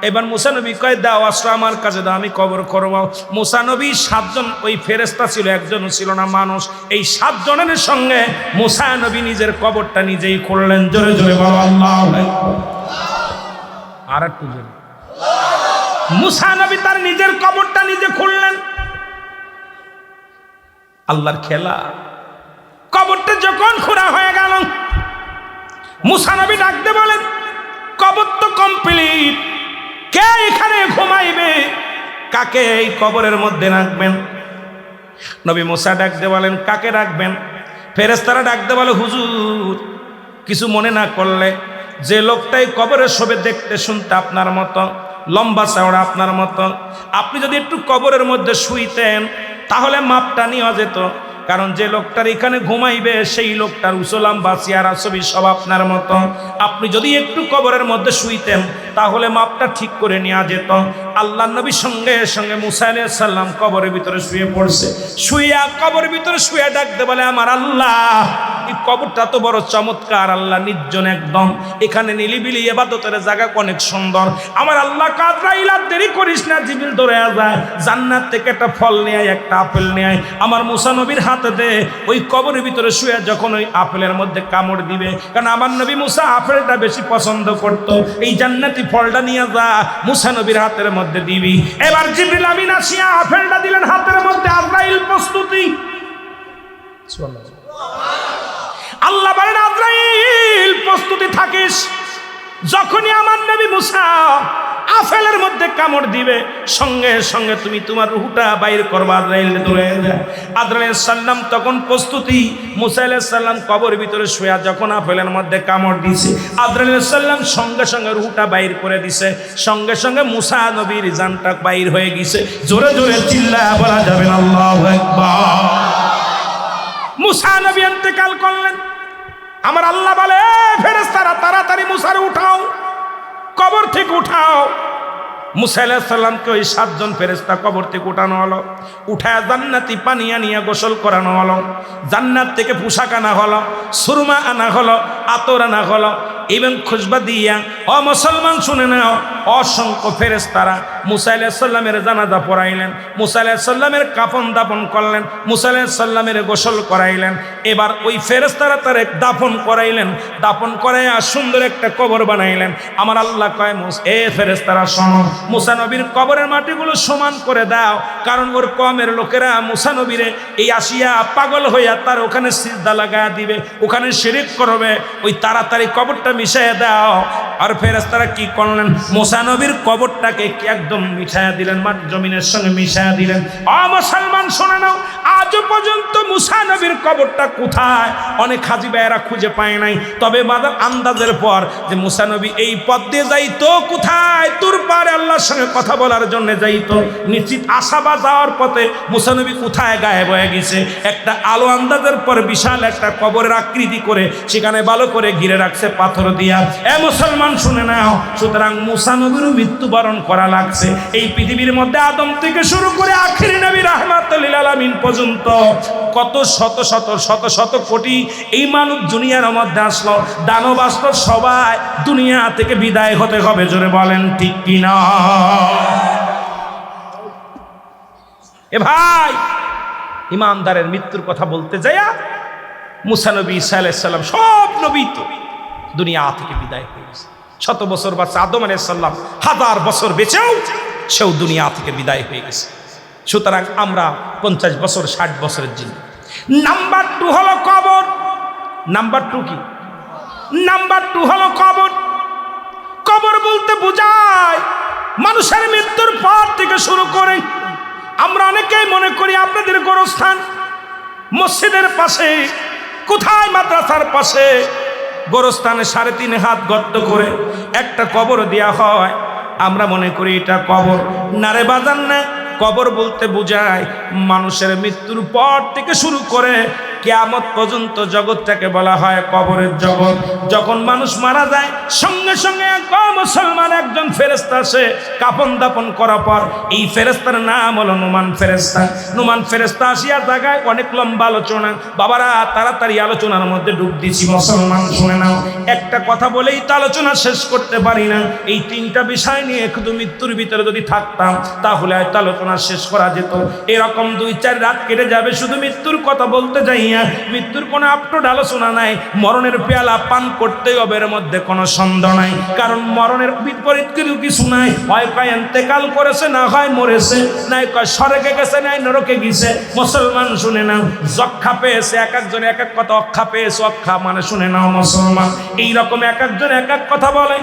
এবার মুসা নবী কয় দাও আসো আমার কাছে দাও, আমি কবর করব। মুসা নবী 7 জন, ওই ফেরেশতা ছিল, একজনও ছিল না মানুষ। এই 7 জনের সঙ্গে মুসা নবী নিজের কবরটা নিজেই খুঁড়লেন। জোরে জোরে বলো আল্লাহু আকবার। আর একটু জোরে। মুসা নবী তার নিজের কবরটা নিজে খুঁড়লেন। আল্লাহর খেলা। কবরটা যখন খোঁড়া হয়ে গেল, মুসা নবী ডাকতে বলেন, কবর তো কমপ্লিট, কে এখানে ঘুমাইবে, কাকে এই কবরের মধ্যে রাখবেন? নবী মুসা ডাকতে বলেন, কাকে রাখবেন? ফেরেশতারা ডাকতে বলে, হুজুর কিছু মনে না করলে যে লোকটাই কবরে শোবে দেখতে শুনতে আপনার মতো, লম্বা চওড়া আপনার মতো, আপনি যদি একটু কবরের মধ্যে শুইতেন তাহলে মাপটা নেওয়া যেত। কারণ যে লোকটার এখানে ঘুমাইবে সেই লোকটার উসলাম বা চেহারা ছবি সব আপনার মতো। আপনি যদি একটু কবরের মধ্যে শুইতেন তাহলে মাপটা ঠিক করে নেওয়া যেত। আল্লাহ নবীর সঙ্গে সঙ্গে মুসা আলাইহিস সালাম কবরের ভিতরে শুয়ে পড়ছে। শুইয়া কবরের ভিতরে শুয়ে ডাকতে বলে, আমার আল্লাহ এই কবরটা তো বড় চমৎকার, আল্লাহ নির্জন একদম, এখানে নিলিবিলি ইবাদতের জায়গা অনেক সুন্দর। আমার আল্লাহ আজরাইল আর দেরি করিস না, জিবরিল ধরে যায়, জান্নাত থেকে একটা ফল নিয়ে আয়, একটা আপেল নিয়ে আয়, আমার মুসা নবীর হাতে দে। ওই কবরের ভিতরে শুয়ে যখন ওই আপেলের মধ্যে কামড় দিবে, কারণ আমার নবী মুসা আপেলটা বেশি পছন্দ করত, এই জান্নাতি ফলটা নিয়ে যা মুসা নবীর হাতের মধ্যে দিবি। এবার জিবরিল আমিন আসিয়া আপেলটা দিলেন হাতের মধ্যে। আজরাইল প্রস্তুতি। আল্লাহ বলেন, আজরাইল প্রস্তুতি থাকিস, যখনই আমার নবী মুসা আপেলের মধ্যে কামড় দিবে সঙ্গে সঙ্গে তুমি তোমার রূহটা বাইর করবা। আজরাইল দূরে যায়। আজরাইল সাল্লাম তখন প্রস্তুতি। মুসা আলাইহিস সালাম কবরের ভিতরে শুয়ে যখন আপেলের মধ্যে কামড় দিছে, আজরাইল সাল্লাম সঙ্গে সঙ্গে রূহটা বাইর করে দিছে। সঙ্গে সঙ্গে মুসা নবীর জানটা বাইর হয়ে গেছে। জোরে জোরে চিল্লায়া বলা যাবে না আল্লাহু আকবার। মুসা নবী ইন্তেকাল করলেন। আমার আল্লাহ বলে, ফেরেশতারা তাড়াতাড়ি মুসারে উঠাও, কবর থেকে উঠাও। মুসা আলাইহিস সালামকে ওই 7 জন ফেরেশতা কবর থেকে উঠানো হলো। উঠায় জান্নাতি পানি আনিয়া গোসল করানো হলো, জান্নাত থেকে পোশাক আনা হলো, সুরমা আনা হলো, আতর আনা হলো, এবং খুশবা দিয়া। ও মুসলমান শুনে নাও, অসংখ্য ফেরেশতারা মুসা আলাইহিস সালামের জানাজা পড়াইলেন, মুসা আলাইহিস সালামের কাফন দাফন করলেন, মুসা আলাইহিস সালামের গোসল করাইলেন। এবার ওই ফেরেশতারা তারে দাফন করাইলেন, দাফন করাইয়া সুন্দর একটা কবর বানাইলেন। আমার আল্লাহ কয় এ ফেরেশতারা শোনো, মুসা নবীর কবরের মাটিগুলো সমান করে দাও, কারণ ওর কমের লোকেরা মুসা নবীরে এই আসিয়া পাগল হইয়া তার ওখানে সিজদা লাগায়া দিবে, ওখানে শিরিক করবে, ওই তাড়াতাড়ি কবরটা মিশাইয়া দাও। আর ফেরেশতারা কি করলেন, মুসা নবীর কবরটাকে একদম মিশাইয়া দিলেন, মাটি জমিনের সঙ্গে মিশাইয়া দিলেন। মুসলমান শোনে নাও, আজও পর্যন্ত মুসা নবীর কবরটা কোথায় অনেক হাজি ভাইয়েরা খুঁজে পায় নাই। তবে বাদার আন্দাজের পর যে মুসা নবী এই পথ দিয়ে যাইতো, কোথায় তুর পারে আল্লাহর সঙ্গে কথা বলার জন্য যাইতো, নিশ্চিত আশাবাদ যাওয়ার পথে মুসা নবী কোথায় গায়েব হয়ে গেছে। একটা আলো আন্দাজের পর বিশাল একটা কবরের আকৃতি করে সেখানে ভালো করে ঘিরে রাখছে পাথর দিয়া। মুসলমান শুনে নাও, সুতরাং মুসা নবীরও মৃত্যুবরণ করা লাগছে। এই পৃথিবীর মধ্যে আদম থেকে শুরু করে আখিরি নবী রাহমাতুল লিল আলামিন পর্যন্ত কত শত শত শত শত কোটি এই মানব দুনিয়ার মধ্যে আসলো, দানব আসলো, সবাই দুনিয়া থেকে বিদায় হতে হবে। জোরে বলেন ঠিক কিনা? এ ভাই, ইমানদারের মৃত্যুর কথা বলতে যাইয়া মুসা নবী ঈসা আলাইহিস সালাম সব নবী তো দুনিয়া থেকে বিদায় হয়ে গেছে। শত বছর বাচ্চা আদম আলাইহিস সালাম 1000 বছর বেঁচেও সেও দুনিয়া থেকে বিদায় হয়ে গেছে। সুতরাং আমরা 50 বছর 60 বছরের জন্য। নাম্বার 2 হলো কবর। নাম্বার 2 কি? নাম্বার 2 হলো কবর। কবর বলতে বোঝায় মানুষের মৃত্যুর পর থেকে শুরু করে আমরা অনেকেই মনে করি আপনাদের গোরস্থান মসজিদের পাশে, কোথায় মাদ্রাসার পাশে গোরস্থানে 3.5 হাত গর্ত করে একটা কবর দেয়া হয়, আমরা মনে করি এটা কবর। না রে বাজান না, কবর বলতে বোঝায় মানুষের মৃত্যুর পর থেকে শুরু করে কিয়ামত পর্যন্ত জগৎটাকে বলা হয় কবরের জগৎ। যখন মানুষ মারা যায় সঙ্গে সঙ্গে মুসলমান একজন ফেরেশতা আসে কাফন দাফন করার পর। এই ফেরেশতার নাম হলো নুমান ফেরেশতা। নুমান ফেরেশতা আসিয়া জায়গায় অনেক লম্বা আলোচনা। বাবারা তাড়াতাড়ি আলোচনার মধ্যে ডুব দিছি, মুসলমান শুনে নাও। একটা কথা বলেই তো আলোচনা শেষ করতে পারি না। এই 3টা বিষয় নিয়ে শুধু মৃত্যুর ভিতরে যদি থাকতাম তাহলে হয়তো আলোচনা শেষ করা যেত। এরকম 2-4 রাত কেটে যাবে শুধু মৃত্যুর কথা বলতে যাই। মৃত্যুর কোনো আপটোড আলোচনা নাই। মরণের পেয়ালা পান করতে হবে, এর মধ্যে কোনো সন্দেহ নাই। কারণ মরণের বিপরীত কিছু নাই। হয় কয় ইন্তেকাল করেছে, না হয় মরেছে, নাই কয় স্বর্গে গেছে, নাই নরকে গেছে। মুসলমান শুনে নাও, যক্ষা পেয়েছে, এক একজন এক এক কথা। অক্ষা পেয়েছে, অক্ষা মানে শুনে নাও মুসলমান, এইরকম এক একজন এক এক কথা বলে।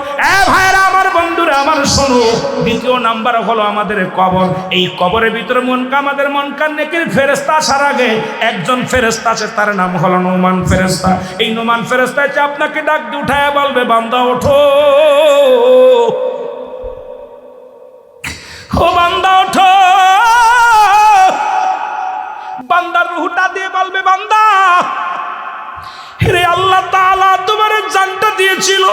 ভাইরা আমার, বন্ধুরা আমার, শোনো। দ্বিতীয় নাম্বার হলো আমাদের কবর। এই কবরের ভিতরে আমাদের মনকার নেকির ফেরেশতা আসার আগে একজন ফেরেশতা আছে, তার নাম হলো নুমান ফেরেশতা। এই নুমান ফেরেশতা আপনাকে ডাক দিয়ে উঠায় বলবে, বান্দা ওঠো, ও বান্দা ওঠো। বান্দার রূহটা দিয়ে বলবে, বান্দা রে, আল্লাহ তাআলা তোমার জানটা দিয়েছিল,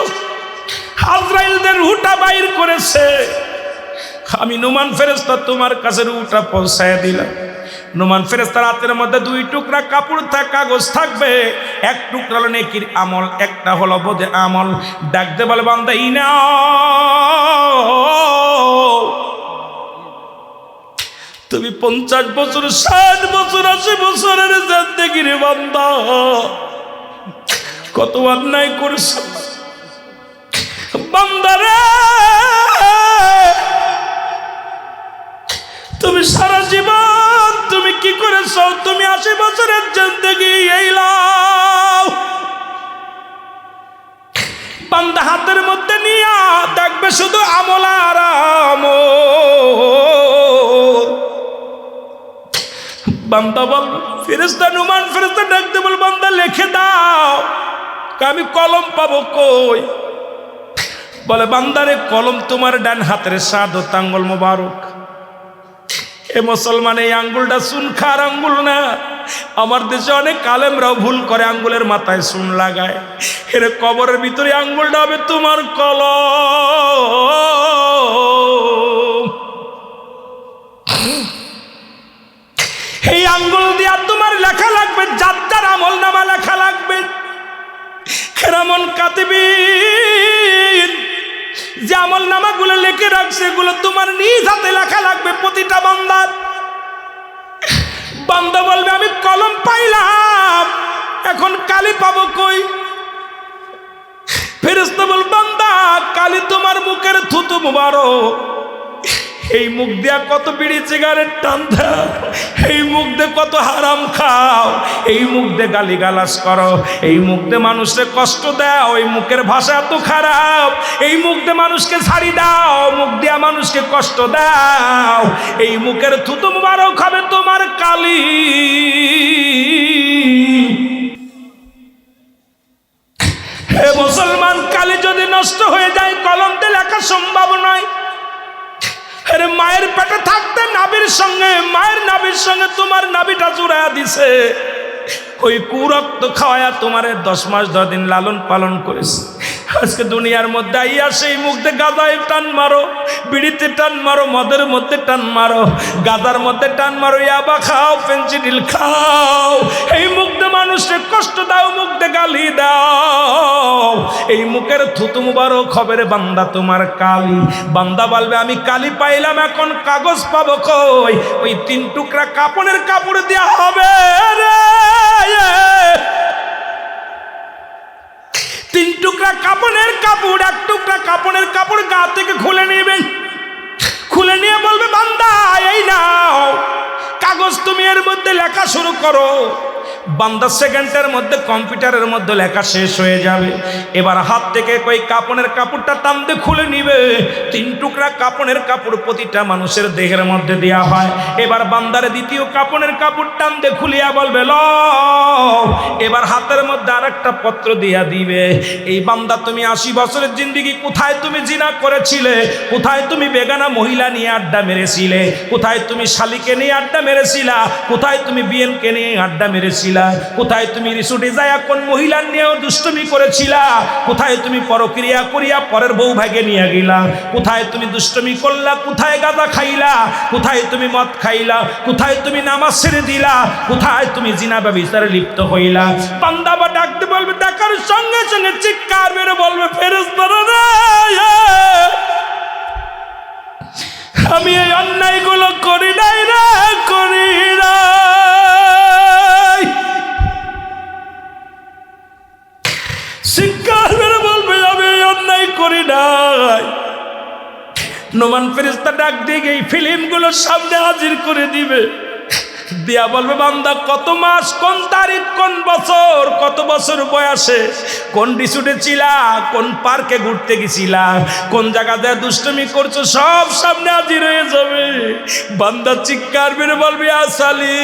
আজরাইলদের রূহটা বাইর করেছে, আমি নুমান ফেরেশতা তোমার কাছে রূহটা পৌঁছায় দিলাম। নুমান ফেরেশতার হাতের মধ্যে 2 টুকরা কাপড় কাগজ থাকবে। এক টুকরা হলো নেকির আমল, একটা হলো বদে আমল। ডাকতে বলে, বান্দা এই নাও, তুমি 50 বছর 60 বছর 80 বছরের জিন্দেগি রে বান্দা, কত অন্যায় করেছ বান্দারে। তুমি সারা জীবন তুমি কি করেছ? তুমি 80 বছরের জিন্দেগি এইলাও। বান্দা হাতের মধ্যে নিয়ে দেখবে শুধু আমল আর আমল। বান্দা বল, ফেরেশতা নুমান ফেরেশতা ডাকতে বল, বান্দা লিখে দাও। আমি কলম পাবো কই? বলে, বান্দারে কলম তোমার ডান হাতের শাহাদত আঙ্গুল মোবারক। এ মুসলমান, এই আঙ্গুলটা চুন খার আঙ্গুল না। আমার দেশে অনেক আলেমরাও ভুল করে, আঙ্গুলের মাথায় চুন লাগায়। এর কবরের ভিতরে আঙ্গুলটা হবে তোমার কলম। এই আঙ্গুল দিয়া তোমার লেখা লাগবে, যার আমল নামা লেখা লাগবে। কেরামন কাতিবিন যে আমল আমল নামাগুলো লিখে রাখছে, এগুলো তোমার নিজ হাতে লেখা লাগবে প্রতিটা বান্দার। বান্দা বলবে আমি কলম পাইলাম, এখন কালি পাবো কই? ফেরেশতা বল বান্দা কালি তোমার মুখের থুতু মুবারক, এই মুখ দিয়া কত বিড়ি সিগারেট টান দাও, এই মুখ দিয়ে কত হারাম খাও, এই মুখ দিয়ে গালিগালাজ করো, এই মুখ দিয়ে মানুষকে কষ্ট দাও, এই মুখের ভাষা এত খারাপ, এই মুখ দিয়ে মানুষকে ছাড়ি দাও, মুখ দিয়া মানুষকে কষ্ট দাও, এই মুখের থুতু মুবারক হবে তোমার কালি। হে মুসলমান, কালি যদি নষ্ট হয়ে যায় কলমতে লেখা সম্ভব নয়। আরে মায়ের পেটে থাকতে নাভির সঙ্গে, মায়ের নাভির সঙ্গে তোমার নাভিটা জুড়াইয়া দিছে, ওই কুরক্ত খাওয়ায়া তোমারে 10 মাস 10 দিন লালন পালন করেছে। আজকে দুনিয়ার মধ্যে আইয়া সেই মুখ দিয়ে গাঁজায় টান মারো, বিড়িতে টান মারো, মদের মধ্যে টান মারো, গাঁজার মধ্যে টান মারো, ইয়াবা খাও, ফেন্সিডিল খাও, এই মুখ দিয়ে মানুষকে কষ্ট দাও, মুখ দিয়ে গালি দাও, এই মুখের থুতু মুবারক হবে রে বান্দা তোমার কালি। বান্দা বলবে আমি কালি পাইলাম, এখন কাগজ পাবো কই? ওই 3 টুকরা কাপড়ের কাপড় দেওয়া হবে রে, 3 টুকরা কাপড়ের কাপড়, 1 টুকরা কাপড়ের কাপড় গা থেকে খুলে নেবেন, খুলে নিয়ে বলবে বান্দা এই নাও কাগজ, তুমি এর মধ্যে লেখা শুরু করো। বান্দা সেকেন্ডের মধ্যে কম্পিউটারের মধ্যে লেখা শেষ হয়ে যাবে। এবার হাত থেকে কই কাপড়ের কাপড়টা টানতে খুলে নিবে, 3 টুকরা কাপড়ের কাপড় প্রতিটা মানুষের দেহের মধ্যে দেওয়া হয়। এবার বান্দারে দ্বিতীয় কাপড়ের কাপড় টানতে খুলিয়া বলবে লও, এবার হাতের মধ্যে আরেকটা পত্র দিয়া দিবে। এই বান্দা তুমি 80 বছরের জিন্দেগি কোথায় তুমি জিনা করেছিলে, কোথায় তুমি বেগানা মহিলা নিয়ে আড্ডা মেরেছিলে, কোথায় তুমি শালিকে নিয়ে আড্ডা মেরেছিলা, কোথায় তুমি বিএনকে নিয়ে আড্ডা মেরেছিলা, কোথায় তুমি রিসোর্টে যায়া কোন মহিলা নিয়েও দুষ্টুমি করেছিলা, কোথায় তুমি পরক্রিয়া করিয়া পরের বউ ভাগে নিয়ে গেলা, কোথায় তুমি দুষ্টুমি করলা, কোথায় গাঁজা খাইলা, কোথায় তুমি মদ খাইলা, কোথায় তুমি নামাজ ছেড়ে দিলা, কোথায় তুমি জিনা ব্যভিচারে লিপ্ত হইলা। বান্দা বা ডাকতে বলবে, ডাকার সঙ্গে সঙ্গে চিৎকার মেরে বলবে ফেরেশতারা রে, আমি এই অন্যায়গুলো করি নাই রে, করি নাই। চিৎকার মেরে বলবে আমি এই অন্যায় করি নাই। নোমান ফেরেশতা ডাক দিয়ে এই ফিল্মগুলো সামনে হাজির করে দিবে, দিয়া বলবে বান্দা কত মাস, কোন তারিখ, কোন বছর, কত বছর বয়সে কোন রিসোর্টে ছিলা, কোন পার্কে ঘুরতে গেছিলা, কোন জায়গাতে দুষ্টুমি করছো, সব সামনে হাজির হয়ে যাবে। বান্দা চিৎকার মেরে বলবে আসালি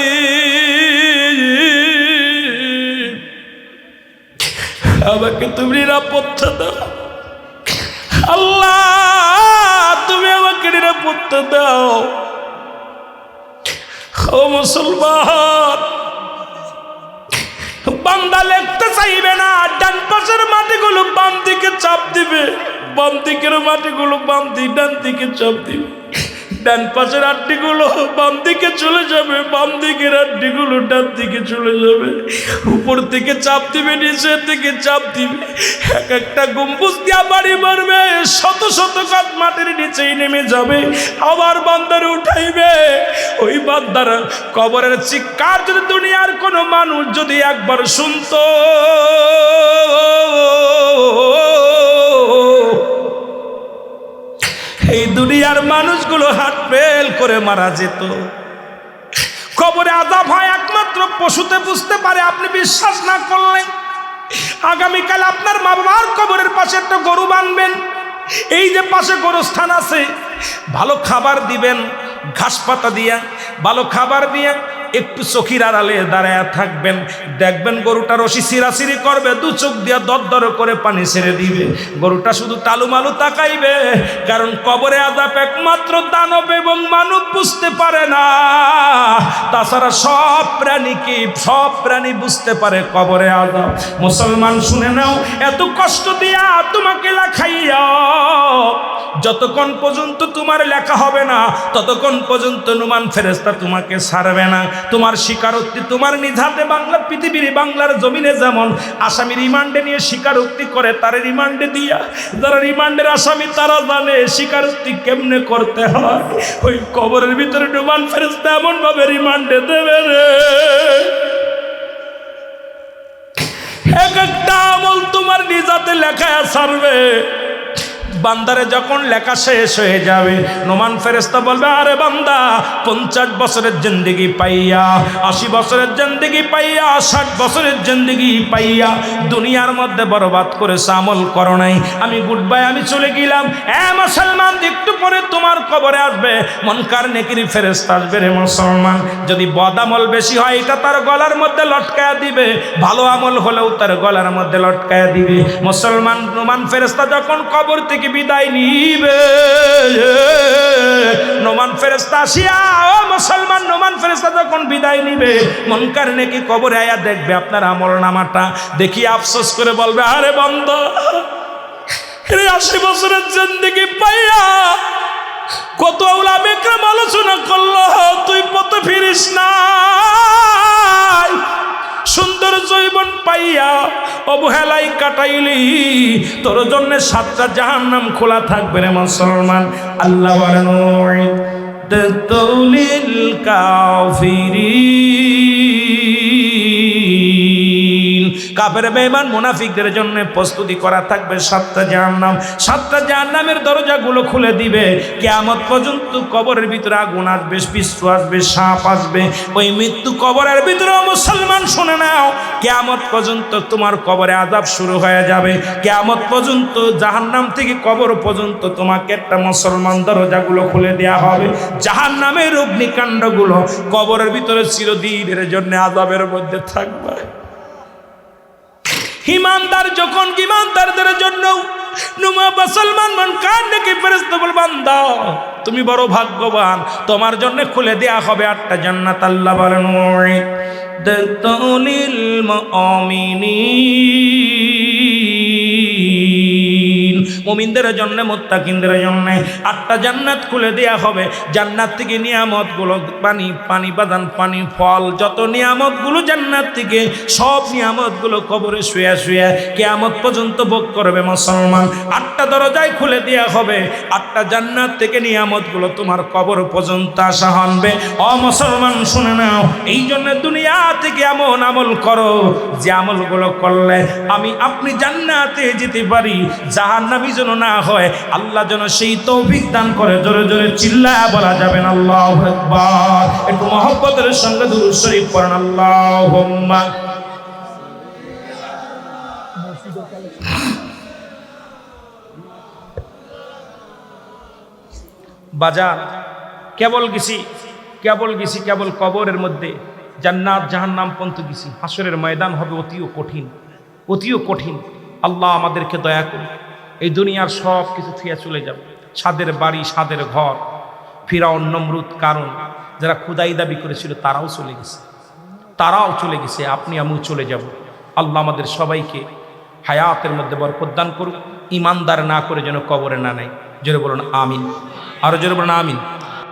আমাকে তুমি নিরাপত্তা দাও, আল্লাহ তুমি আমাকে নিরাপত্তা দাও। ও মুসলমান, বান্দা লিখতে চাইবে না, ডান পাশের মাটিগুলো বাম দিকে চাপ দিবে, বাম দিকের মাটিগুলো বাম দিকে, ডান দিকে চাপ দিবে, ডান পাশের আড্ডিগুলো বাম দিকে চলে যাবে, বাম দিকের আড্ডিগুলো ডান দিকে চলে যাবে, উপর থেকে চাপ দিবে, নিচের দিকে চাপ দিবে, এক একটা গম্বুজ দিয়া বাড়ি মারবে, শত শত গাছ মাটির নিচেই নেমে যাবে, আবার বান্দারে উঠাইবে। ওই বান্দার কবরের চিৎকার যদি দুনিয়ার কোনো মানুষ যদি একবার শুনতো, এই দুনিয়ার মানুষগুলো হাত ফেল করে মারা যেত। কবরে আযাব হয় একমাত্র পশুতে বুঝতে পারে, আপনি বিশ্বাস না করলেন আগামীকাল আপনার মা বাবার কবরের পাশে একটা গরু বাঁধবেন, এই যে পাশে গোরস্থান আছে, ভালো খাবার দিবেন, ঘাস পাতা দিয়া ভালো খাবার দিয়া একটু চোখের আড়ালে দাঁড়ায় থাকবেন, দেখবেন গরুটা রশি সিরাসিরি করবে, 2 চোখ দিয়া দর করে পানি ছেড়ে দিবে, গরুটা শুধু টালুমালু তাকাইবে, কারণ কবরে আযাব একমাত্র দানব এবং মানব বুঝতে পারে না, তাছাড়া সব প্রাণী বুঝতে পারে কবরে আযাব। মুসলমান শুনে নাও, এত কষ্ট দিয়া তোমাকে লেখাইয়া যতক্ষণ পর্যন্ত তোমার লেখা হবে না, ততক্ষণ পর্যন্ত নুমান ফেরেশতা তোমাকে ছাড়বে না। তোমার স্বীকারোক্তি তোমার নিজ হাতে বাংলা পৃথিবীর বাংলার জমিনে যেমন আসামি রিমান্ডে নিয়ে স্বীকারোক্তি করে, তার রিমান্ডে দিয়া যারা রিমান্ডের আসামি তারা জানে স্বীকারোক্তি কেমনে করতে হয়। ওই কবরের ভিতরে নোমান ফেরেশতা এমন ভাবে রিমান্ডে দেবে রে, এক একটা আমল তোমার নিজ হাতে লেখায় ছাড়বে। বান্দারে যখন লেখা শেষ হয়ে যাবে, নোমান ফেরেশতা বলবে, আরে বান্দা 50 বছরের জিন্দেগি পাইয়া, 80 বছরের জিন্দেগি পাইয়া, 60 বছরের জিন্দেগি পাইয়া দুনিয়ার মধ্যে বরবাদ করেছে, আমল করো নাই, আমি গুড বাই, আমি চলে গেলাম। মুসলমান, একটু পরে তোমার কবরে আসবে মুনকার নেকির ফেরেশতা আসবে রে মুসলমান। যদি বদ আমল বেশি হয় এটা তার গলার মধ্যে লটকায়া দিবে, ভালো আমল হলেও তার গলার মধ্যে লটকায়া দিবে। মুসলমান, নোমান ফেরেশতা যখন কবর থেকে বিদায় নিবে, নোমান ফেরেশতা আসিয়া, ও মুসলমান, নোমান ফেরেশতা যখন বিদায় নিবে, মুনকার নেকি কবরে আয়া দেখবে আপনার আমল নামাটা, দেখি আফসোস করে বলবে, আরে বান্দা, 80 বছরের জিন্দেগি পাইয়া কত উলামা ইকরাম আলোচনা করলো, তুই পথে ফিরিস না, সুন্দর জীবন পাইয়া অবহেলাই কাটাইলি, তোর জন্য 7টা জাহান্নাম খোলা থাকবে রে মুসলমান। আল্লাহ বলেন, তাতুলিল কাফিরিন, কাফের বেঈমান মুনাফিকদের জন্য প্রস্তুতি করা থাকবে 7টা জাহান্নাম। 7টা জাহান্নামের দরজাগুলো খুলে দিবে। কিয়ামত পর্যন্ত কবরের ভিতরে আগুন আসবে, পিছু আসবে, সাপ আসবে। ওই মৃত্যু কবরের ভিতরে মুসলমান শুনে নাও, কিয়ামত পর্যন্ত তোমার কবরে আযাব শুরু হয়ে যাবে। কিয়ামত পর্যন্ত জাহান্নাম থেকে কবর পর্যন্ত তোমাকে একটা মুসলমান দরজাগুলো খুলে দেওয়া হবে। জাহান্নামের অগ্নিকাণ্ডগুলো কবরের ভিতরে চিরদিনের জন্য আযাবের মধ্যে থাকবে। ইমানদার যখন, ইমানদারদের জন্য মুসলমান মন কান ডেকে ফেরেশতা বল, বান্দা তুমি বড় ভাগ্যবান, তোমার জন্য খুলে দেয়া হবে 8টা জান্নাত। আল্লাহ বলেন, দাতুলিল মুমিনিন, মুমিনদের জন্য, মুত্তাকিনদের জন্য 8টা জান্নাত খুলে দেয়া হবে। জান্নাত থেকে নিয়ামতগুলো, পানি, পানি বাদান, পানি, ফল, যত নিয়ামতগুলো জান্নাত থেকে, সব নিয়ামতগুলো কবরে শুয়ে শুয়ে কিয়ামত পর্যন্ত ভোগ করবে মুসলমান। 8টা দরজায় খুলে দেয়া হবে, 8টা জান্নাত থেকে নিয়ামতগুলো তোমার কবর পর্যন্ত আসা হবে। ও মুসলমান শুনে নাও, এই জন্য দুনিয়া থেকে এমন আমল করো যে আমলগুলো করলে আমি আপনি জান্নাতে যেতে পারি, জাহান্নামী যেন না হয়। আল্লাহ যেন সেই তৌফিক দান করে। জোরে জোরে চিল্লায়া বলা যাবে না আল্লাহু আকবার। একটু মহব্বতের সঙ্গে দুরূদ শরীফ পড়েন, আল্লাহুম্মা। বাজার কেবল গেছি কেবল কবরের মধ্যে, জান্নাত জাহান্নাম পর্যন্ত গেছি। হাসরের ময়দান হবে অতিও কঠিন। আল্লাহ আমাদেরকে দয়া করুন। এই দুনিয়ার সব কিছু থুয়া চলে যাবে, ছাদের বাড়ি, ছাদের ঘর, ফিরাউন, নমরুদ, কারণ যারা খুদাই দাবি করেছিল তারাও চলে গেছে, আপনি আমিও চলে যাব। আল্লাহ আমাদের সবাইকে হায়াতের মধ্যে বরকত দান করুন, ইমানদার না করে যেন কবরে না নেয়। জোরে বলুন আমিন, আরো জোরে বলুন আমিন।